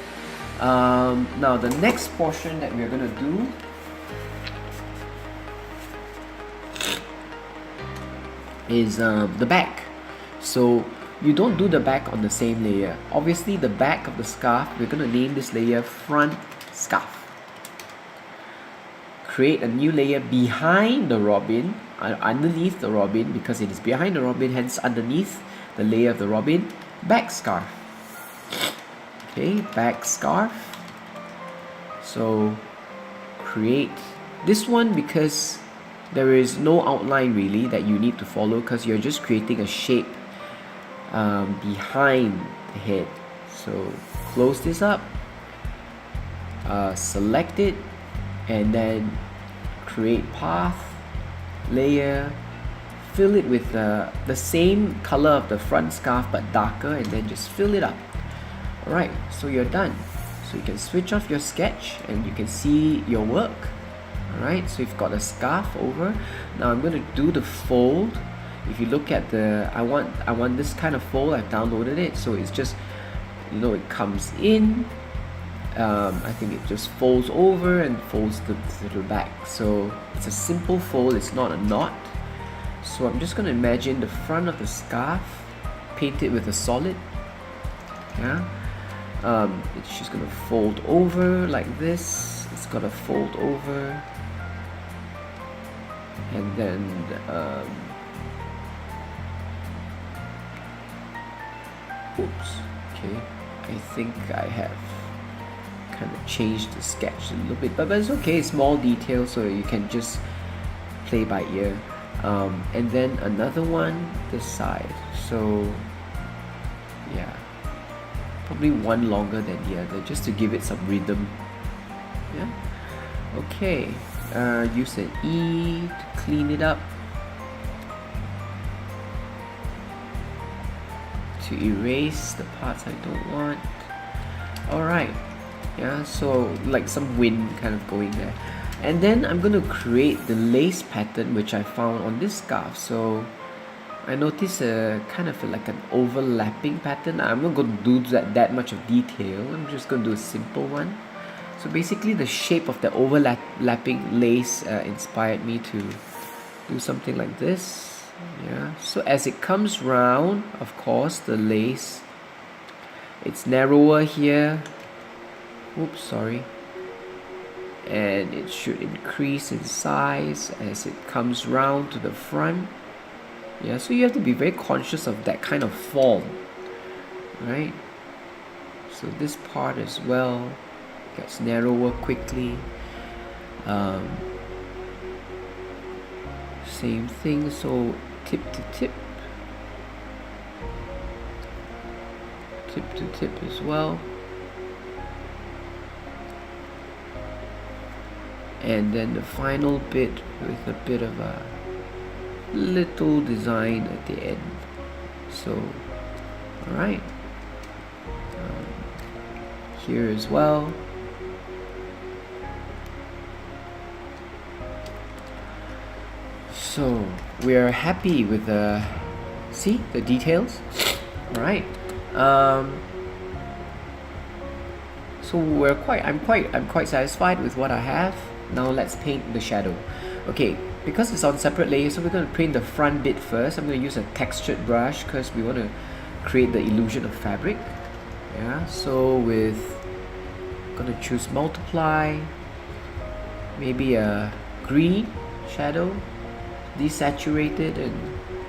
S1: Now the next portion that we're gonna do is the back. So you don't do the back on the same layer. Obviously the back of the scarf, we're going to name this layer front scarf. Create a new layer behind the Robin. underneath the robin, because it is behind the robin, hence underneath the layer of the robin, back scarf. Okay, back scarf. So create this one because there is no outline really that you need to follow, because you're just creating a shape behind the head. So close this up, select it, and then create path, layer, fill it with the same color of the front scarf but darker, and then just fill it up. Alright, so you're done. So you can switch off your sketch and you can see your work. Alright, so you've got a scarf over. Now I'm going to do the fold. If you look at the, I want this kind of fold. I've downloaded it, so it's just, you know, it comes in. I think it just folds over and folds to the back. So it's a simple fold, it's not a knot. So I'm just going to imagine the front of the scarf, paint it with a solid. Yeah. It's just going to fold over like this. It's going to fold over. And then oops, okay, I think I have kind of changed the sketch a little bit, but it's okay, small detail, so you can just play by ear. And then another one this side, so yeah, probably one longer than the other, just to give it some rhythm. Yeah, okay, use an E to clean it up, to erase the parts I don't want. Alright, yeah, so like some wind kind of going there. And then I'm going to create the lace pattern which I found on this scarf. So I noticed a kind of like an overlapping pattern. I'm not going to do that much of detail. I'm just going to do a simple one. So basically the shape of the overlapping lace inspired me to do something like this. Yeah, so as it comes round, of course, the lace, it's narrower here. Oops, sorry. And it should increase in size as it comes round to the front. Yeah, so you have to be very conscious of that kind of form, right? So this part as well gets narrower quickly. Same thing, so tip to tip, tip to tip as well. And then the final bit with a bit of a little design at the end. So, alright, here as well. So we are happy with the, see the details. Alright, so I'm quite satisfied with what I have. Now let's paint the shadow. Okay, because it's on separate layers, so we're going to paint the front bit first. I'm going to use a textured brush because we want to create the illusion of fabric. Yeah, so I'm going to choose multiply, maybe a green shadow, desaturated, and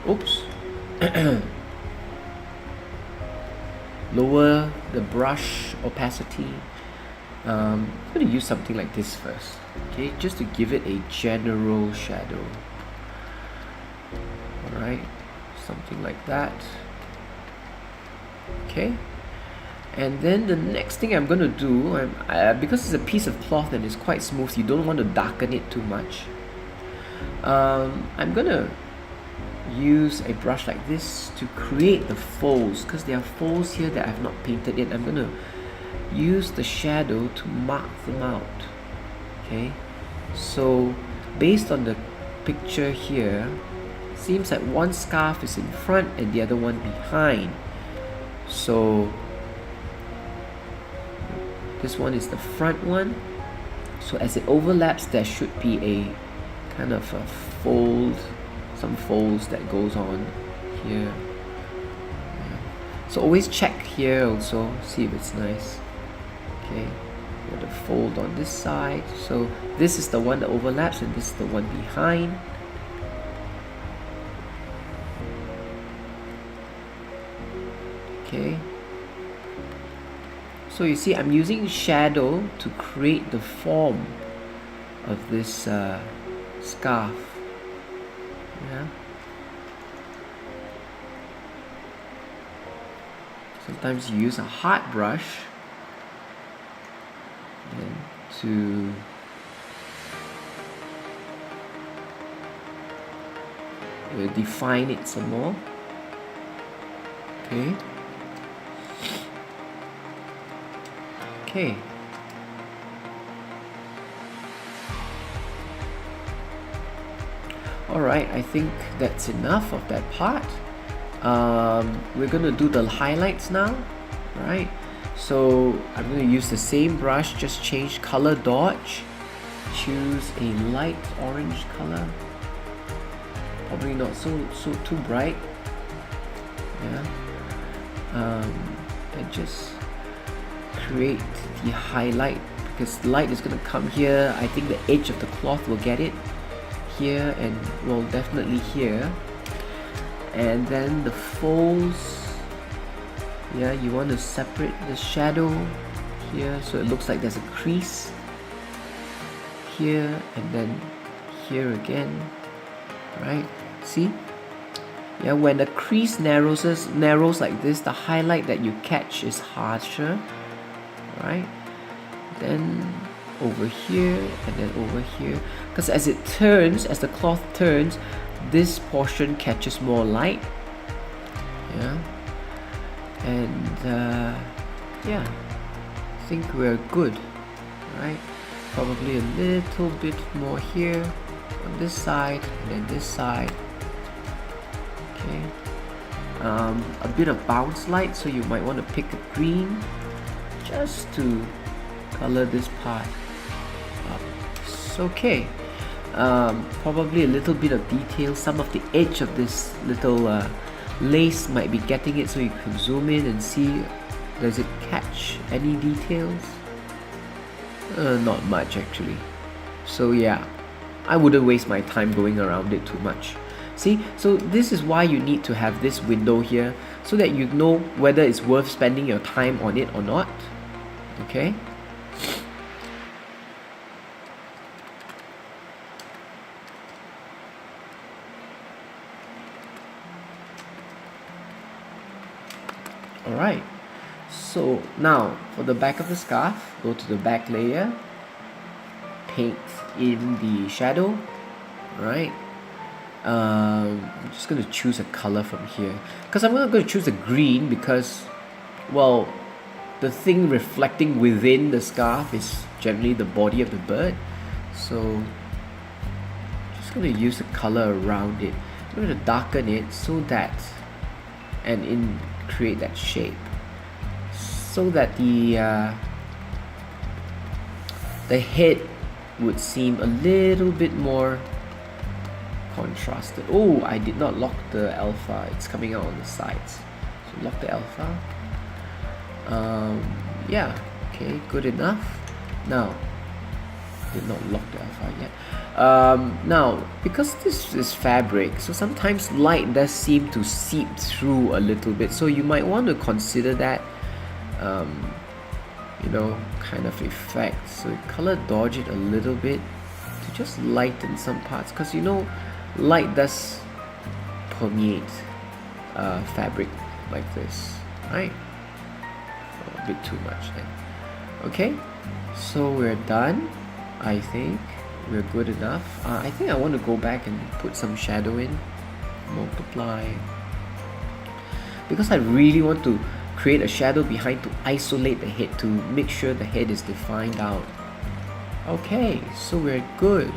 S1: oops, lower the brush opacity. I'm going to use something like this first, okay, just to give it a general shadow. Alright, something like that. Okay, and then the next thing I'm going to do, because it's a piece of cloth and it's quite smooth, you don't want to darken it too much. I'm going to use a brush like this to create the folds, because there are folds here that I've not painted yet. I'm going to use the shadow to mark them out. Okay, so based on the picture here, seems like one scarf is in front and the other one behind. So this one is the front one, so as it overlaps there should be a kind of a fold, some folds that goes on here. Yeah. So always check here also, see if it's nice. Okay, got a fold on this side, so this is the one that overlaps and this is the one behind. Okay. So you see, I'm using shadow to create the form of this scarf. Yeah. Sometimes you use a hard brush to define it some more. Okay. Okay. Alright, I think that's enough of that part. We're gonna do the highlights now, right? So I'm gonna use the same brush, just change color dodge, choose a light orange color, probably not so too bright, yeah, and just create the highlight, because light is gonna come here. I think the edge of the cloth will get it here, and well, definitely here. And then the folds, yeah, you want to separate the shadow here so it looks like there's a crease here, and then here again, right? See? Yeah, when the crease narrows like this, the highlight that you catch is harsher, right? Then over here and then over here, because as it turns, as the cloth turns, this portion catches more light, yeah, and yeah, I think we're good, right? Probably a little bit more here on this side and then this side. Okay, a bit of bounce light, so you might want to pick a green just to color this part up. It's okay. Probably a little bit of detail. Some of the edge of this little lace might be getting it, so you can zoom in and see, does it catch any details? Not much actually. So yeah, I wouldn't waste my time going around it too much. See, so this is why you need to have this window here, so that you know whether it's worth spending your time on it or not. Okay? Alright, so now for the back of the scarf, go to the back layer, paint in the shadow, right? I'm just going to choose a color from here, because I'm not going to choose a green, because, well, the thing reflecting within the scarf is generally the body of the bird, so I'm just going to use a color around it. I'm going to darken it so that, and create that shape, so that the head would seem a little bit more contrasted. Oh, I did not lock the alpha, it's coming out on the sides, so lock the alpha. Yeah, okay, good enough. Now, did not lock the alpha yet. Now, because this is fabric, so sometimes light does seem to seep through a little bit, so you might want to consider that, you know, kind of effect. So color dodge it a little bit to just lighten some parts, because you know, light does permeate fabric like this, right? A bit too much then. Okay, so we're done. I think we're good enough. I think I want to go back and put some shadow in, multiply, because I really want to create a shadow behind to isolate the head, to make sure the head is defined out. Okay, so we're good.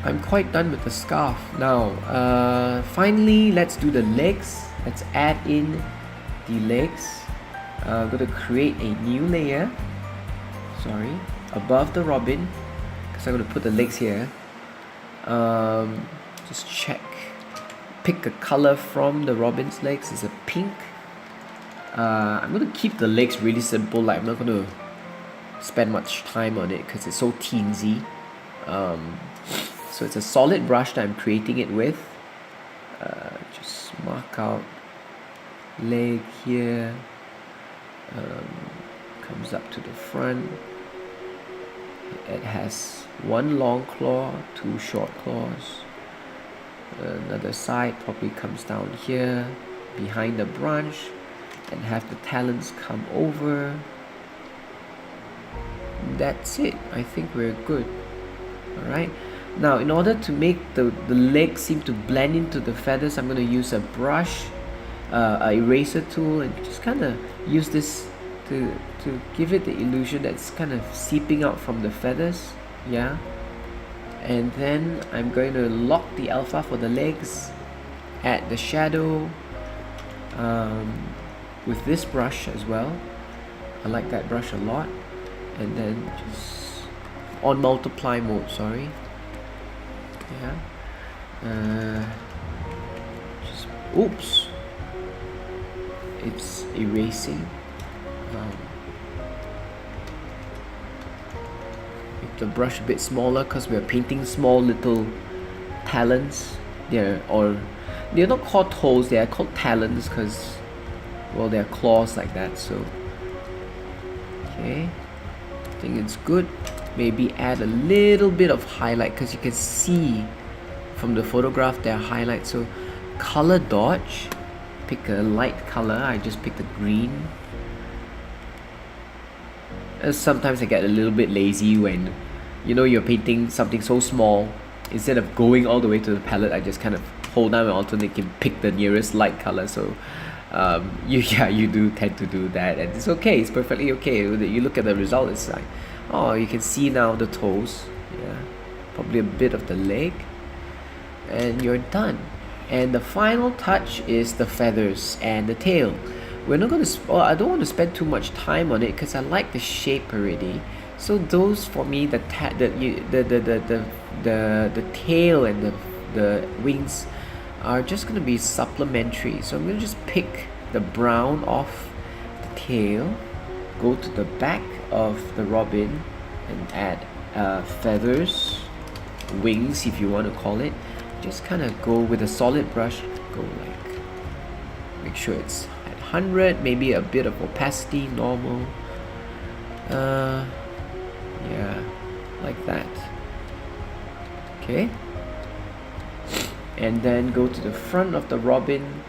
S1: I'm quite done with the scarf now. Finally, let's do the legs. Let's add in the legs. I'm going to create a new layer, above the robin, because I'm going to put the legs here. Just check, pick a color from the robin's legs. It's a pink. I'm going to keep the legs really simple, like I'm not going to spend much time on it because it's so teensy. So it's a solid brush that I'm creating it with. just mark out leg here, comes up to the front. It has one long claw, two short claws. Another side probably comes down here behind the branch and have the talons come over. That's it. I think we're good. Alright, now in order to make the legs seem to blend into the feathers, I'm going to use a brush, a eraser tool, and just kind of use this to give it the illusion that's kind of seeping out from the feathers. Yeah, and then I'm going to lock the alpha for the legs, add the shadow with this brush as well. I like that brush a lot. And then just on multiply mode, sorry. Yeah. Just oops. It's erasing. Make the brush a bit smaller because we're painting small little talons. They're not called toes, they are called talons because, well, they're claws like that. So okay, I think it's good. Maybe add a little bit of highlight because you can see from the photograph there are highlights. So color dodge, pick a light color. I just picked a green. Sometimes I get a little bit lazy when, you know, you're painting something so small. Instead of going all the way to the palette, I just kind of hold down my alternate and pick the nearest light color. So you do tend to do that, and it's okay. It's perfectly okay. You look at the result, it's like, oh, you can see now the toes. Yeah, probably a bit of the leg, and you're done. And the final touch is the feathers and the tail. We're not going to. I don't want to spend too much time on it because I like the shape already. So those for me, the tail and the wings are just going to be supplementary. So I'm going to just pick the brown off the tail, go to the back of the robin, and add feathers, wings if you want to call it. Just kind of go with a solid brush. Go like, make sure it's at 100, maybe a bit of opacity, normal. Yeah, like that. Okay. And then go to the front of the robin.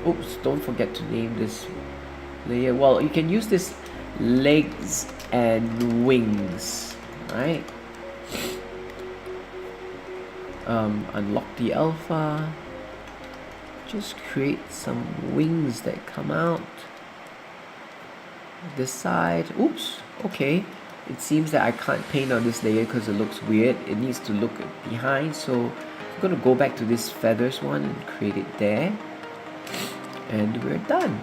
S1: Oops, don't forget to name this layer. Well, you can use this legs and wings, right? Unlock the alpha. Just create some wings that come out this side. Oops, okay. It seems that I can't paint on this layer because it looks weird. It needs to look behind, so I'm going to go back to this feathers one and create it there, and we're done.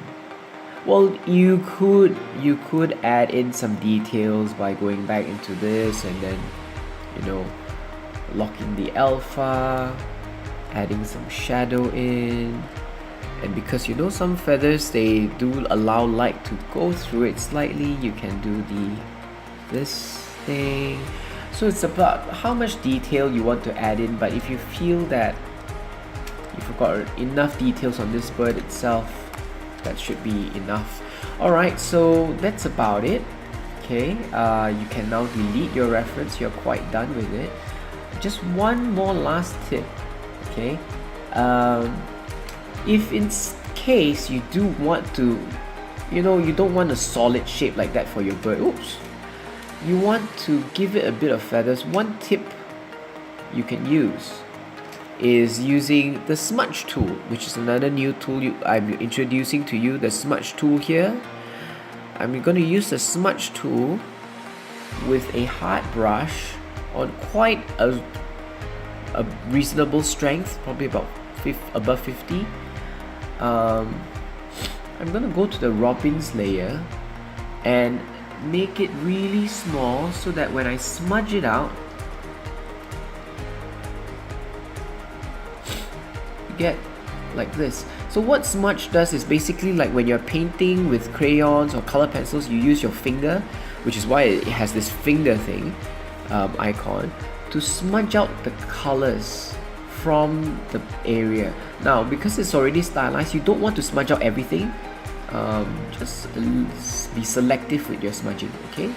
S1: Well, you could add in some details by going back into this and then, you know, locking the alpha, adding some shadow in. And because you know some feathers, they do allow light to go through it slightly, you can do this thing. So it's about how much detail you want to add in, but if you feel that you've got enough details on this bird itself, that should be enough. Alright, so that's about it. Okay, you can now delete your reference. You're quite done with it. Just one more last tip. Okay, if in case you do want to, you know, you don't want a solid shape like that for your bird. Oops. You want to give it a bit of feathers. One tip you can use is using the smudge tool, which is another new tool I'm introducing to you, the smudge tool here. I'm going to use the smudge tool with a hard brush on quite a reasonable strength, probably about above 50. I'm going to go to the robins layer and make it really small so that when I smudge it out, you get like this. So what smudge does is basically like when you're painting with crayons or color pencils, you use your finger, which is why it has this finger thing, icon, to smudge out the colors from the area. Now, because it's already stylized, you don't want to smudge out everything. Just be selective with your smudging, okay?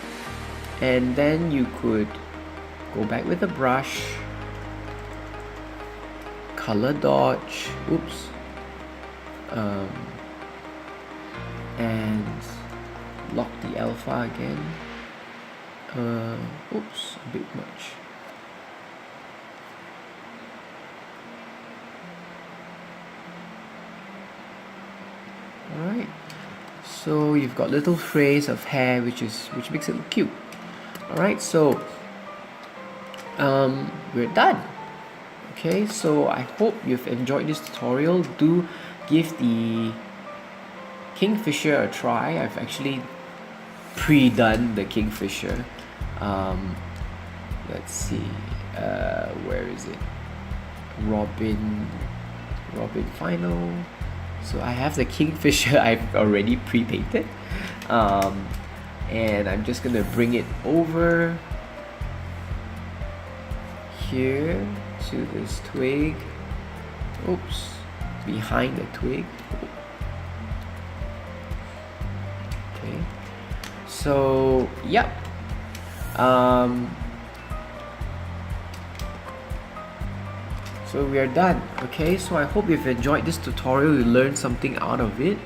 S1: And then you could go back with the brush, color dodge, oops, and lock the alpha again. Oops, a bit much. Alright, so you've got little frays of hair which makes it look cute. Alright, so we're done. Okay, so I hope you've enjoyed this tutorial. Do give the Kingfisher a try. I've actually pre-done the Kingfisher. Let's see, where is it? Robin final. So I have the Kingfisher I've already pre-painted, and I'm just gonna bring it over here to this twig. Oops, behind the twig. Okay, so yep. So we are done. Okay, so I hope you've enjoyed this tutorial. You learned something out of it.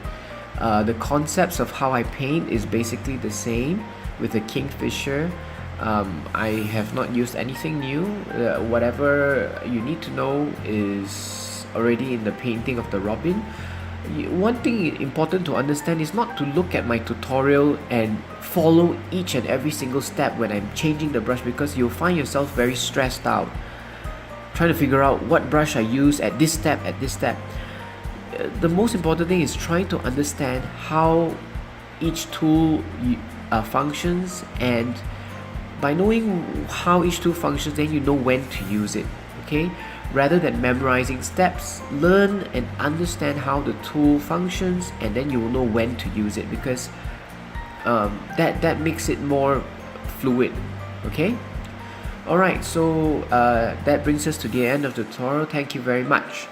S1: The concepts of how I paint is basically the same with the Kingfisher. I have not used anything new. Whatever you need to know is already in the painting of the Robin. One thing important to understand is not to look at my tutorial and follow each and every single step when I'm changing the brush, because you'll find yourself very stressed out trying to figure out what brush I use at this step, The most important thing is trying to understand how each tool functions, and by knowing how each tool functions, then you know when to use it, okay? Rather than memorizing steps, learn and understand how the tool functions, and then you will know when to use it, because that makes it more fluid, okay? Alright, so that brings us to the end of the tutorial. Thank you very much.